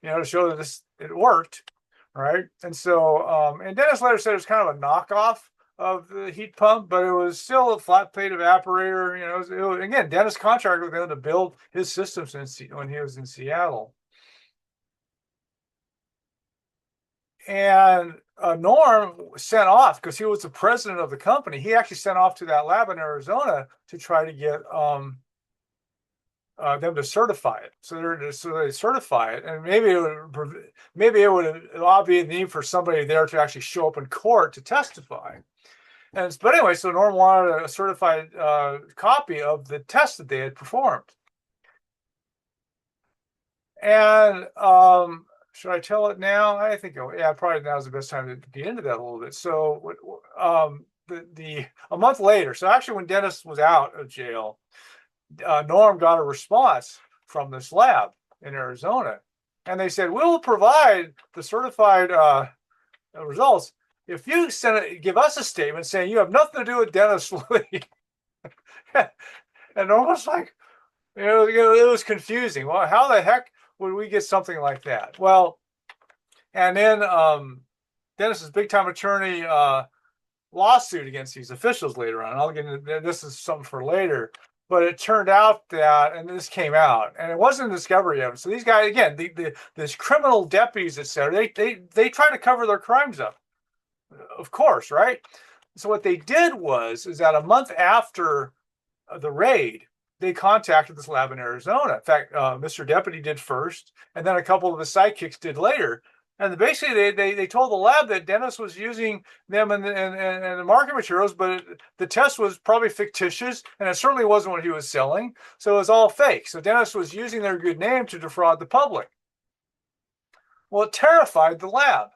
to show that it worked, right? And so, and Dennis later said it was kind of a knockoff of the heat pump, but it was still a flat plate evaporator. Again, Dennis contracted with them to build his systems when he was in Seattle. And Norm sent off, because he was the president of the company. He actually sent off to that lab in Arizona to try to get them to certify it. So they certify it, and maybe it would obviate the need for somebody there to actually show up in court to testify. But anyway, so Norm wanted a certified copy of the test that they had performed. And should I tell it now? I think, probably now is the best time to get into that a little bit. So, a month later, so actually when Dennis was out of jail, Norm got a response from this lab in Arizona, and they said, "We'll provide the certified results if you give us a statement saying you have nothing to do with Dennis Lee." And Norm was like, it was confusing. Well, how the heck would we get something like that? Well, and then Dennis's big time attorney lawsuit against these officials later on. I'll get into this, is something for later, but it turned out that, and this came out, and it wasn't discovery evidence. So these guys, again, these criminal deputies, etc., they try to cover their crimes up, of course, right? So what they did is that a month after the raid, they contacted this lab in Arizona. In fact, Mr. Deputy did first, and then a couple of his sidekicks did later. And basically, they told the lab that Dennis was using them in the market materials, but the test was probably fictitious, and it certainly wasn't what he was selling. So it was all fake. So Dennis was using their good name to defraud the public. Well, it terrified the lab.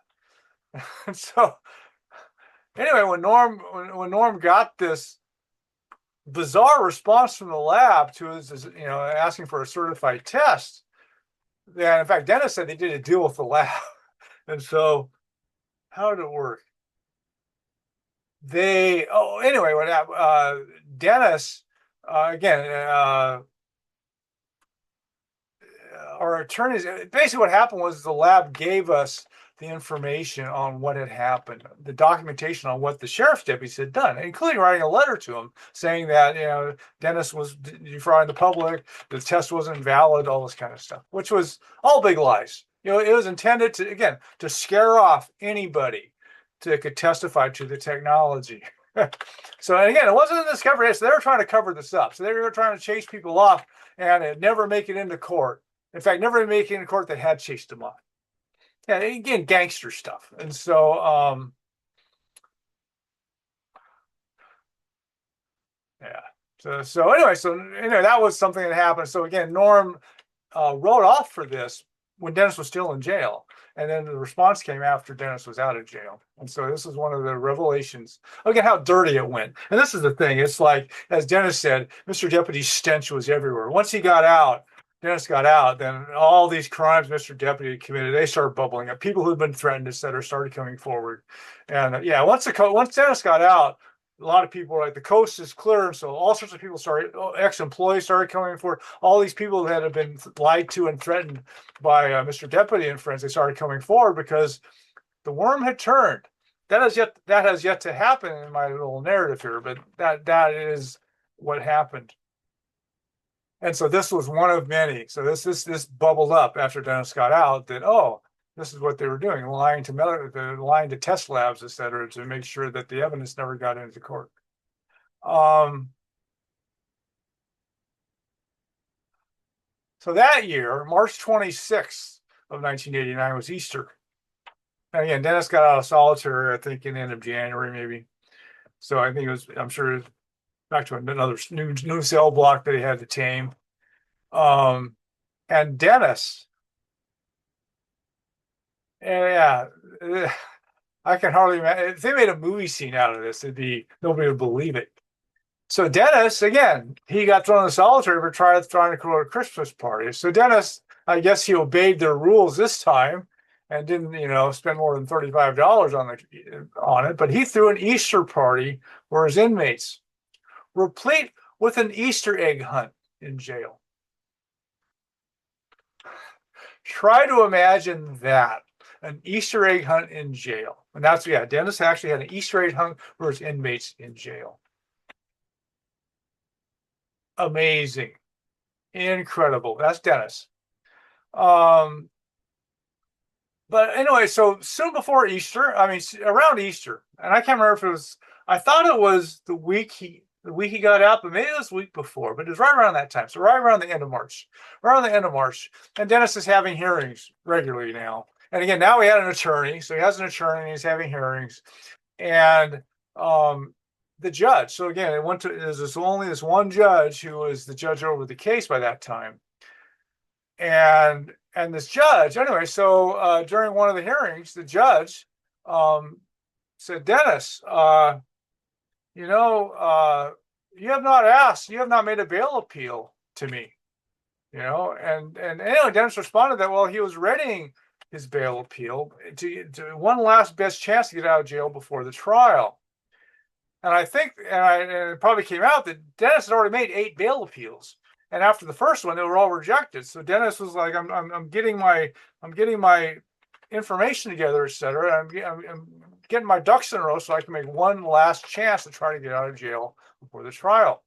And so anyway, when Norm got this bizarre response from the lab to his, asking for a certified test, then in fact Dennis said they did a deal with the lab. And so how did it work? Anyway, what happened? Dennis, again, our attorneys, basically what happened was the lab gave us the information on what had happened, the documentation on what the sheriff's deputies had done, including writing a letter to him saying that, Dennis was defrauding the public, the test wasn't valid, all this kind of stuff, which was all big lies. It was intended to, again, to scare off anybody that could testify to the technology. So, and again, it wasn't a discovery. So they were trying to cover this up. So they were trying to chase people off and it never make it into court. In fact, never make it into court that had chased them off. Yeah, again, gangster stuff. And so, yeah. So anyway, that was something that happened. So again, Norm wrote off for this when Dennis was still in jail. And then the response came after Dennis was out of jail. And so this is one of the revelations. Look at how dirty it went. And this is the thing. It's like, as Dennis said, Mr. Deputy's stench was everywhere. Once Dennis got out, then all these crimes Mr. Deputy committed, they started bubbling up. People who'd been threatened, et cetera, started coming forward. And once Dennis got out, a lot of people were like, the coast is clear. So all sorts of people ex-employees started coming forward. All these people that had been lied to and threatened by Mr. Deputy and friends, they started coming forward because the worm had turned. That has yet to happen in my little narrative here, but that is what happened. And so this was one of many. So this bubbled up after Dennis got out that, this is what they were doing, lying to test labs, et cetera, to make sure that the evidence never got into court. So that year, March 26th of 1989 was Easter. And again, Dennis got out of solitary, I think, in the end of January, maybe. So I think I'm sure back to another new cell block that he had to tame. And Dennis, I can hardly imagine. If they made a movie scene out of this, nobody would believe it. So Dennis, again, he got thrown in solitary for trying to throw a Christmas party. So Dennis, I guess he obeyed their rules this time and didn't, spend more than $35 on it. But he threw an Easter party for his inmates, replete with an Easter egg hunt in jail. Try to imagine that, an Easter egg hunt in jail. And Dennis actually had an Easter egg hunt for his inmates in jail. Amazing. Incredible. That's Dennis. But anyway, so soon before Easter, around Easter, and I can't remember if it was, I thought it was the week he got out, but maybe it was the week before, but it was right around that time. So right around the end of March. And Dennis is having hearings regularly now. And again, now he had an attorney. So he has an attorney and he's having hearings. And the judge, so again, there's only this one judge who was the judge over the case by that time. And this judge, anyway, so during one of the hearings, the judge said, Dennis, you have not made a bail appeal to me, and anyway, Dennis responded that, well, he was readying his bail appeal to one last best chance to get out of jail before the trial. And I think, and it probably came out that Dennis had already made 8 bail appeals. And after the first one, they were all rejected. So Dennis was like, I'm getting my information together, et cetera. I'm getting my ducks in a row so I can make one last chance to try to get out of jail before the trial.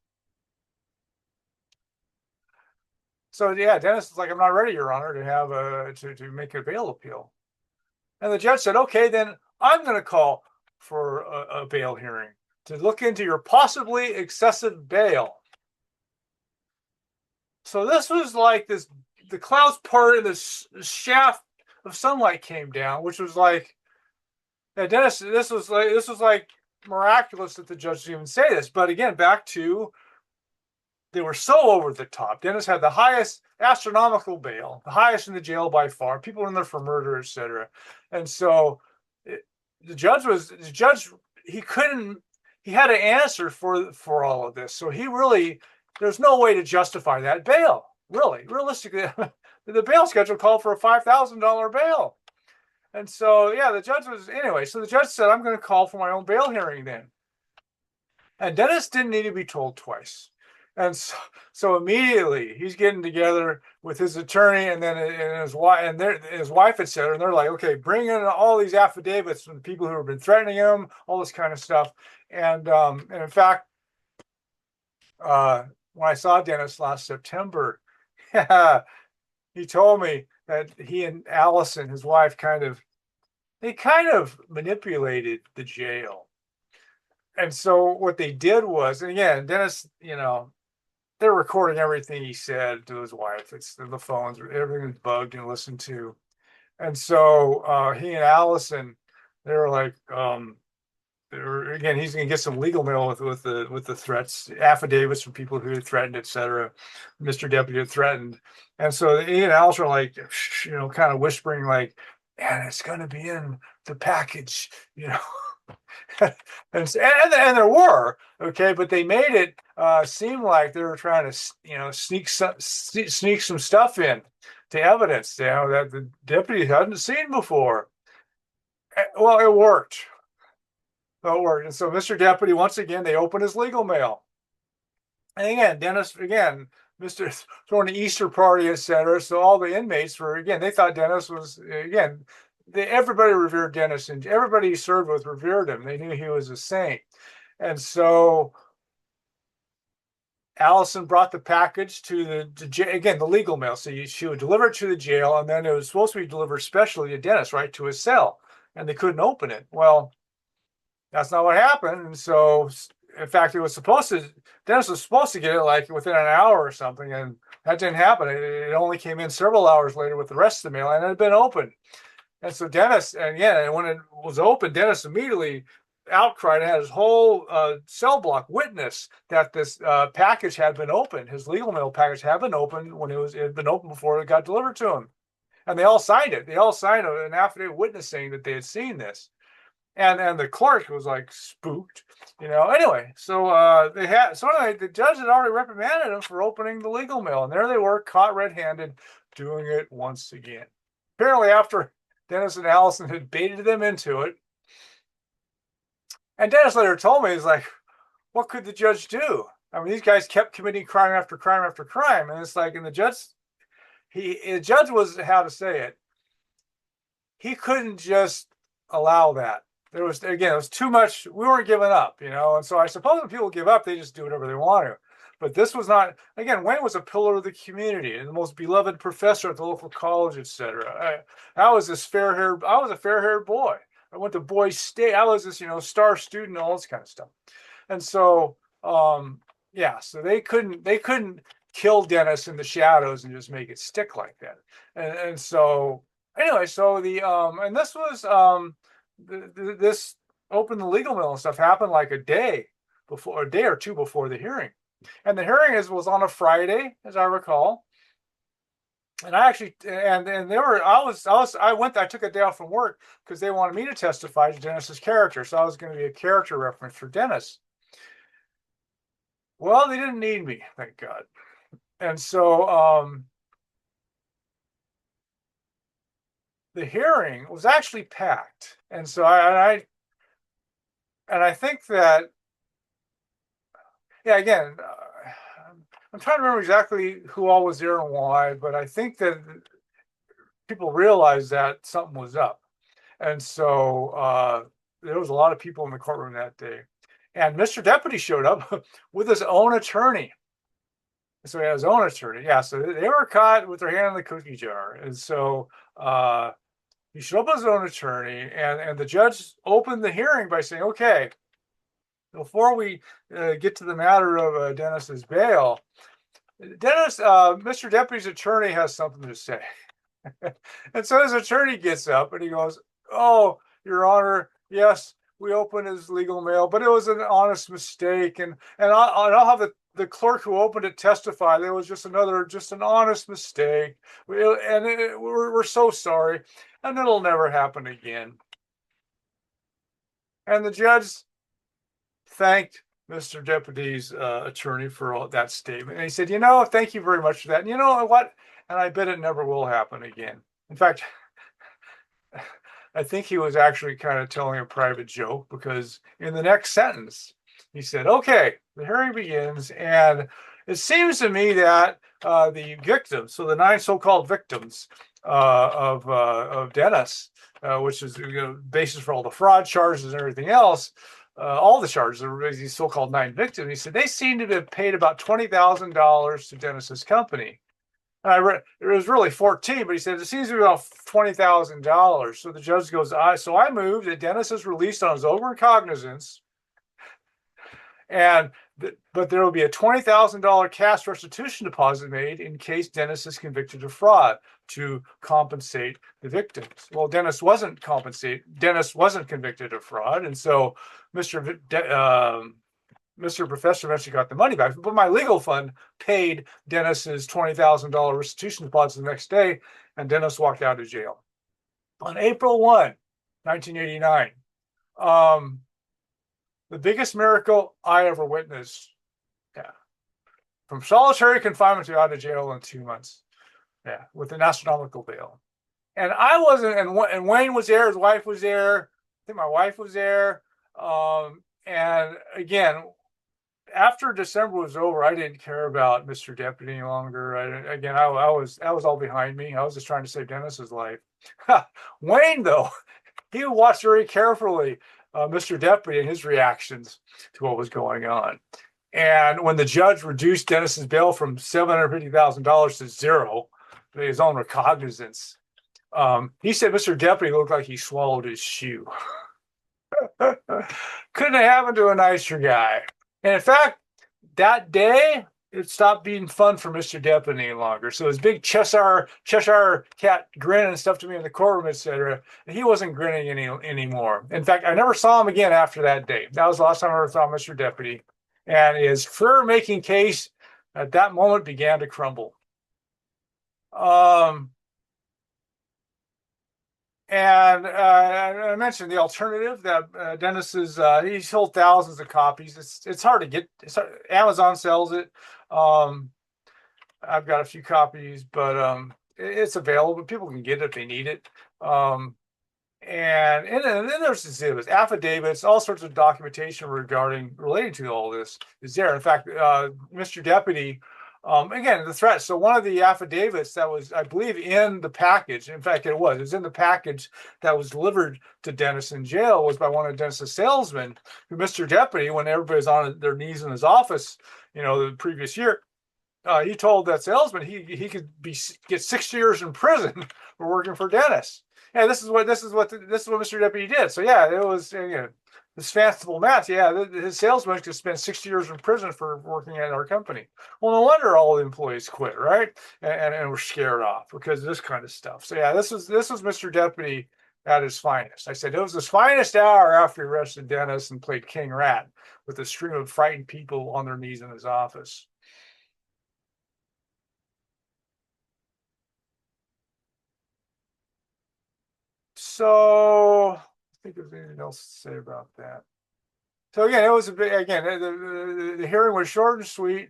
So Dennis is like, I'm not ready, Your Honor, to have to make a bail appeal. And the judge said, okay, then I'm going to call for a bail hearing to look into your possibly excessive bail. So this was like this, the clouds parted, this shaft of sunlight came down, which was like, yeah, Dennis, this was like miraculous that the judge didn't even say this. But again, back to, they were so over the top. Dennis had the highest astronomical bail, the highest in the jail by far. People in there for murder, etc. And so the judge. He couldn't. He had to answer for all of this. So he really, there's no way to justify that bail. Really, realistically, the bail schedule called for a $5,000 bail. And so, yeah, the judge was, anyway, so the judge said, I'm going to call for my own bail hearing then. And Dennis didn't need to be told twice. And so immediately he's getting together with his attorney and then his wife, and his wife, etc. And they're like, okay, bring in all these affidavits from the people who have been threatening him, all this kind of stuff. And in fact, when I saw Dennis last September, he told me that he and Allison, his wife, they kind of manipulated the jail. And so what they did was, and again, Dennis, they're recording everything he said to his wife. It's the phones, everything's bugged and listened to. And so he and Allison, they were like, again, he's going to get some legal mail with the threats, affidavits from people who had threatened, etc. Mr. Deputy had threatened, and so he and Allison are like, kind of whispering, like, "Man, it's going to be in the package," and there were, okay, but they made it seem like they were trying to sneak some stuff in to evidence, that the deputy hadn't seen before. Well, it worked. And so Mr. Deputy, once again, they open his legal mail. And again, Dennis, Mr. throwing an Easter party, etc. So all the inmates they thought Dennis was, everybody revered Dennis, and everybody he served with revered him. They knew he was a saint. And so Allison brought the package to the legal mail. So she would deliver it to the jail, and then it was supposed to be delivered specially to Dennis, right, to his cell. And they couldn't open it. Well, that's not what happened. And so, in fact, Dennis was supposed to get it like within an hour or something, and that didn't happen. It only came in several hours later with the rest of the mail, and it had been opened. And so Dennis, and when it was open, Dennis immediately outcried and had his whole cell block witness that this package had been opened. His legal mail package had been opened when it had been opened before it got delivered to him. And they all signed it. They all signed an affidavit witnessing that they had seen this. And the clerk was like spooked, Anyway, so the judge had already reprimanded him for opening the legal mail, and there they were, caught red-handed, doing it once again. Apparently, after Dennis and Allison had baited them into it, and Dennis later told me, he's like, "What could the judge do? I mean, these guys kept committing crime after crime after crime, and it's like, and the judge was, how to say it, he couldn't just allow that." It was too much. We weren't giving up, and so I suppose when people give up, they just do whatever they want to. But this was not. Again, Wayne was a pillar of the community and the most beloved professor at the local college, etc. I was a fair-haired boy. I went to Boys State. I was this, star student, all this kind of stuff. And so, so they couldn't kill Dennis in the shadows and just make it stick like that. And so anyway, so and this was this opened the legal mail and stuff happened like a day or two before the hearing. And the hearing was on a Friday, as I recall. And I actually, and they were, I took a day off from work because they wanted me to testify to Dennis's character. So I was going to be a character reference for Dennis. Well, they didn't need me, thank God. And so, the hearing was actually packed. And so I think that, again, I'm trying to remember exactly who all was there and why, but I think that people realized that something was up. And so there was a lot of people in the courtroom that day. And Mr. Deputy showed up with his own attorney. So he had his own attorney. Yeah, so they were caught with their hand in the cookie jar. And so he showed up with his own attorney, and the judge opened the hearing by saying, okay, before we get to the matter of Dennis's bail, Dennis, Mr. Deputy's attorney has something to say. And so his attorney gets up and he goes, "Oh, Your Honor, yes, we opened his legal mail, but it was an honest mistake. And I'll have the clerk who opened it testify that it was just an honest mistake. We're so sorry. And it'll never happen again." And the judge thanked Mr. Deputy's attorney for all that statement. And he said, "Thank you very much for that. And you know what? And I bet it never will happen again." In fact, I think he was actually kind of telling a private joke, because in the next sentence, he said, "Okay, the hearing begins. And it seems to me that the victims, so the 9 so-called victims of Dennis, which is basis for all the fraud charges and everything else, all the charges, these so-called 9 victims," he said, "they seem to have paid about $20,000 to Dennis's company." And I read it was really 14, but he said it seems to be about $20,000. So the judge goes, I move that Dennis is released on his own recognizance, but there will be a $20,000 cash restitution deposit made in case Dennis is convicted of fraud to compensate the victims. Well, Dennis wasn't convicted of fraud, and so Mr. Professor eventually got the money back, but my legal fund paid Dennis's $20,000 restitution deposit the next day, and Dennis walked out of jail. On April 1, 1989, the biggest miracle I ever witnessed. Yeah. From solitary confinement to out of jail in 2 months. Yeah, with an astronomical bail. And I wasn't, and Wayne was there, his wife was there, I think my wife was there. And again, after December was over, I didn't care about Mr. Deputy any longer. I was all behind me. I was just trying to save Dennis's life. Wayne, though, he watched very carefully Mr. Deputy and his reactions to what was going on. And when the judge reduced Dennis's bail from $750,000 to zero, his own recognizance, he said Mr. Deputy looked like he swallowed his shoe. Couldn't have happened to a nicer guy. And in fact, that day, it stopped being fun for Mr. Deputy any longer. So his big Cheshire cat grin and stuff to me in the courtroom, etc., he wasn't grinning anymore. In fact, I never saw him again after that day. That was the last time I ever saw Mr. Deputy. And his career-making case at that moment began to crumble. And I mentioned the alternative that Dennis he sold thousands of copies. It's hard to get. Amazon sells it. I've got a few copies, but it's available. People can get it if they need it. And then there's affidavits, all sorts of documentation relating to all this is there. In fact, Mr. Deputy, again, the threat. So one of the affidavits that was, I believe, in the package, in fact, it was in the package that was delivered to Dennis in jail, was by one of Dennis's salesmen, who Mr. Deputy, when everybody's on their knees in his office, the previous year, he told that salesman he could get 6 years in prison for working for Dennis. And this is what Mr. Deputy did. So yeah, it was this fanciful math. Yeah, his salesman could spend 6 years in prison for working at our company. Well, no wonder all the employees quit, right? And were scared off because of this kind of stuff. So yeah, this was Mr. Deputy at his finest. I said it was his finest hour after he arrested Dennis and played King Rat with a stream of frightened people on their knees in his office. So I think there's anything else to say about that. So again, it was the hearing was short and sweet,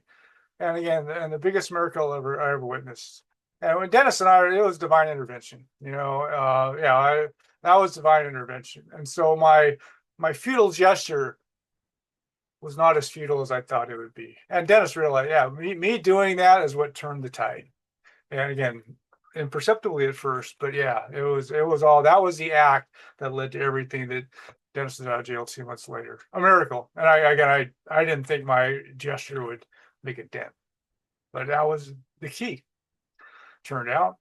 and again, the biggest miracle I ever witnessed. And when Dennis and it was divine intervention. That was divine intervention. And so my futile gesture was not as futile as I thought it would be. And Dennis realized, me doing that is what turned the tide. And again, imperceptibly at first, but yeah, it was all that was the act that led to everything that Dennis was out of jail 2 months later. A miracle. And I didn't think my gesture would make a dent, but that was the key. Turned out.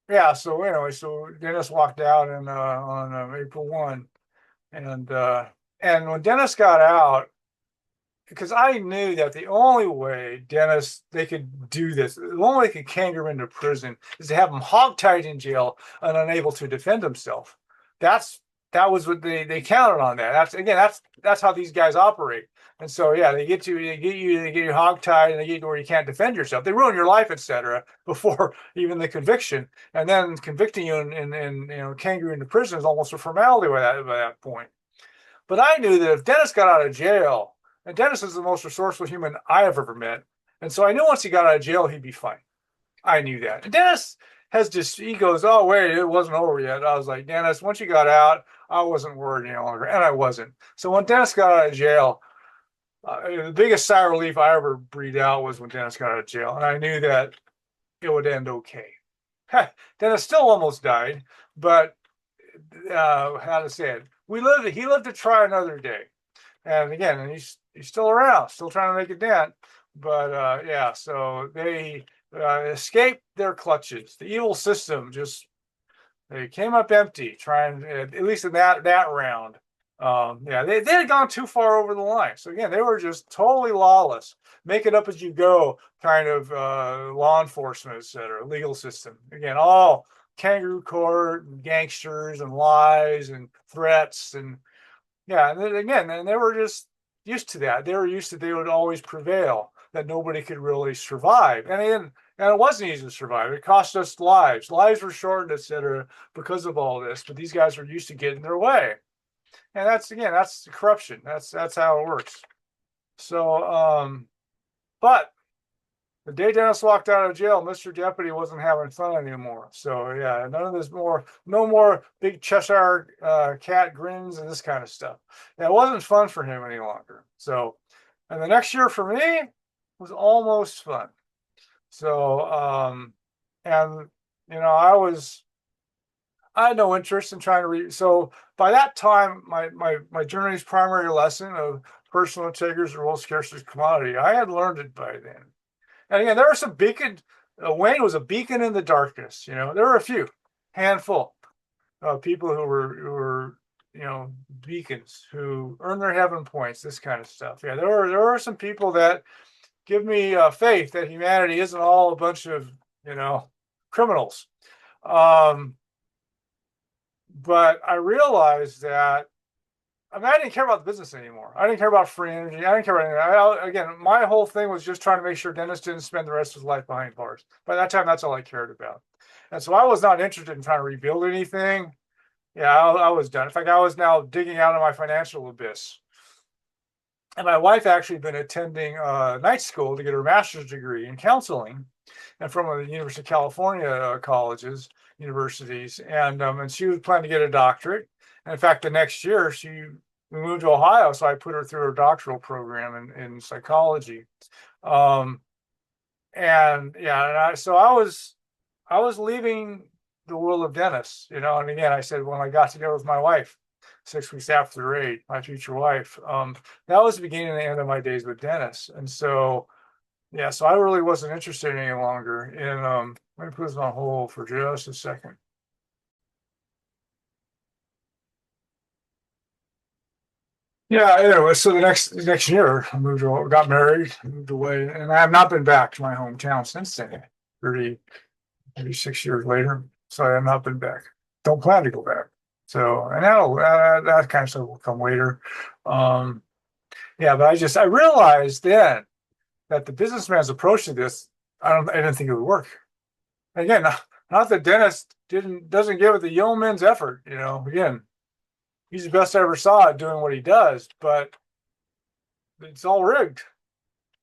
Yeah. So anyway, so Dennis walked out on April 1, and when Dennis got out, because I knew that the only way Dennis they could do this, the only way they could kangaroo him into prison is to have him hogtied in jail and unable to defend himself. That's that was what they counted on that. That's how these guys operate. And so yeah, they get you hogtied, and they get you where you can't defend yourself. They ruin your life, etc. before even the conviction, and then convicting you and kangaroo into prison is almost a formality by that point. But I knew that if Dennis got out of jail, and Dennis is the most resourceful human I have ever met, and so I knew once he got out of jail, he'd be fine. I knew that. And Dennis has just, he goes, oh, wait, it wasn't over yet. I was like, Dennis, once you got out, I wasn't worried any longer. And I wasn't. So when Dennis got out of jail, the biggest sigh of relief I ever breathed out was when Dennis got out of jail. And I knew that it would end okay. Dennis still almost died, but how to say it? He lived to try another day. And again, and he's still around, still trying to make a dent. But yeah, so they escaped their clutches. The evil system just they came up empty, trying at least in that round. Yeah, they had gone too far over the line. So again, they were just totally lawless, make it up as you go, kind of law enforcement, etc., legal system. Again, all kangaroo court and gangsters and lies and threats and yeah, and then again, and they were just used to that. They were used to they would always prevail, that nobody could really survive. And it wasn't easy to survive. It cost us lives. Lives were shortened, etc., because of all this. But these guys were used to getting their way. And that's corruption. That's how it works. So but the day Dennis walked out of jail, Mr. Deputy wasn't having fun anymore. So yeah, no more big Cheshire cat grins and this kind of stuff. It wasn't fun for him any longer. So, and the next year for me was almost fun. So, and I had no interest in trying to read. So by that time, my journey's primary lesson of personal integrity is the world's scarcest commodity. I had learned it by then. And again, there were some beacon. Wayne was a beacon in the darkness. There were a few, handful of people who were beacons who earned their heaven points. This kind of stuff. Yeah, there were some people that give me faith that humanity isn't all a bunch of criminals. But I realized that I didn't care about the business anymore. I didn't care about free energy. I didn't care about anything. Again, my whole thing was just trying to make sure Dennis didn't spend the rest of his life behind bars. By that time, that's all I cared about. And so I was not interested in trying to rebuild anything. Yeah, I was done. In fact, I was now digging out of my financial abyss. And my wife actually had been attending night school to get her master's degree in counseling, and from the University of California colleges, universities, and she was planning to get a doctorate. And in fact, the next year we moved to Ohio, so I put her through her doctoral program in psychology. And yeah, so I was leaving the world of Dennis, and again, I said when I got together with my wife 6 weeks after the raid, my future wife, that was the beginning and the end of my days with Dennis. And so, yeah, so I really wasn't interested any longer in, let me put this on hold for just a second. Yeah, anyway, so the next year I got married, moved away, and I have not been back to my hometown since then. 36 years later, so I have not been back. Don't plan to go back. So, and that kind of stuff will come later. Yeah, but I realized then that the businessman's approach to this, I didn't think it would work. Again, not that Dennis doesn't give it the yeoman's effort. Again, he's the best I ever saw at doing what he does, but it's all rigged.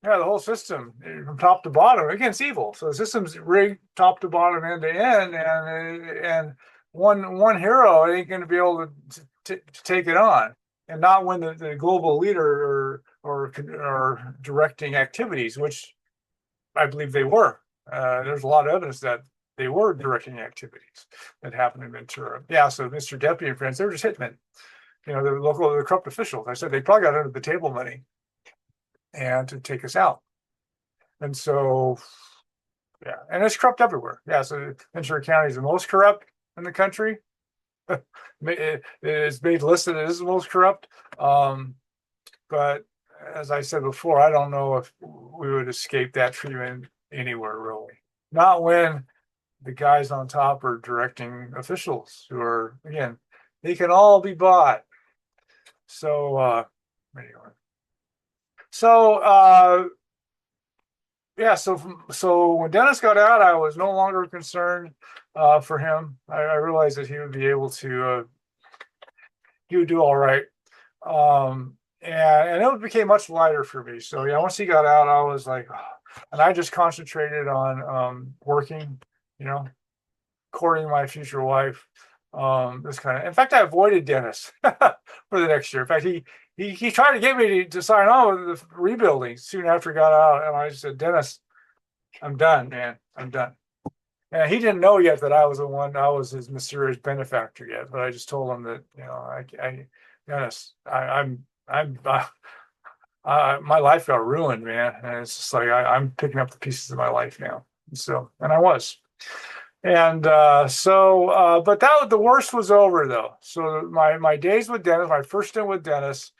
Yeah, the whole system from top to bottom. Again, it's evil. So the system's rigged top to bottom, end to end, and one hero ain't going to be able to take it on, and not when the global leader or directing activities, which I believe they were. There's a lot of evidence that they were directing activities that happened in Ventura. Yeah, so Mr. Deputy and friends, they were just hitmen. The corrupt officials. I said they probably got under the table money and to take us out. And so, yeah, and it's corrupt everywhere. Yeah, so Ventura County is the most corrupt in the country. It's made listed as the most corrupt. But as I said before, I don't know if we would escape that treatment anywhere really. Not when the guys on top are directing officials who are, again, they can all be bought. So anyway, so yeah, so when Dennis got out, I was no longer concerned for him. I realized that he would be able to, he would do all right. And it became much lighter for me. So yeah, once he got out, I was like, and I just concentrated on working, you know, courting my future wife. This kind of, in fact, I avoided Dennis for the next year. In fact, he tried to get me to sign on with the rebuilding soon after he got out, and I just said, Dennis, I'm done, man. I'm done. And he didn't know yet that I was his mysterious benefactor yet. But I just told him that, Dennis, my life got ruined, man. And it's just like I'm picking up the pieces of my life now. And I was. And but the worst was over though. So my days with Dennis, my first stint with Dennis,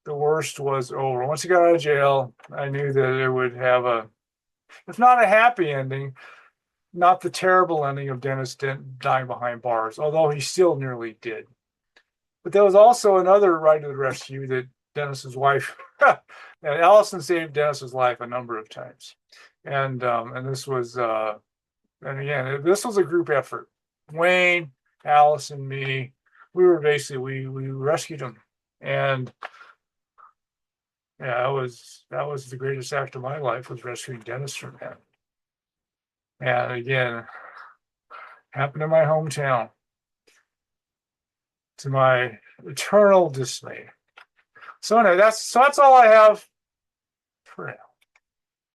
the worst was over. Once he got out of jail, I knew that it would have if not a happy ending, not the terrible ending of Dennis dying behind bars, although he still nearly did. But there was also another right to the rescue that Dennis's wife, and Allison saved Dennis's life a number of times. And this was, and again, this was a group effort. Wayne, Allison, me, we were basically, we rescued him. And yeah, that was the greatest act of my life, was rescuing Dennis from that. And again, happened in my hometown, to my eternal dismay. So anyway, that's all I have for now.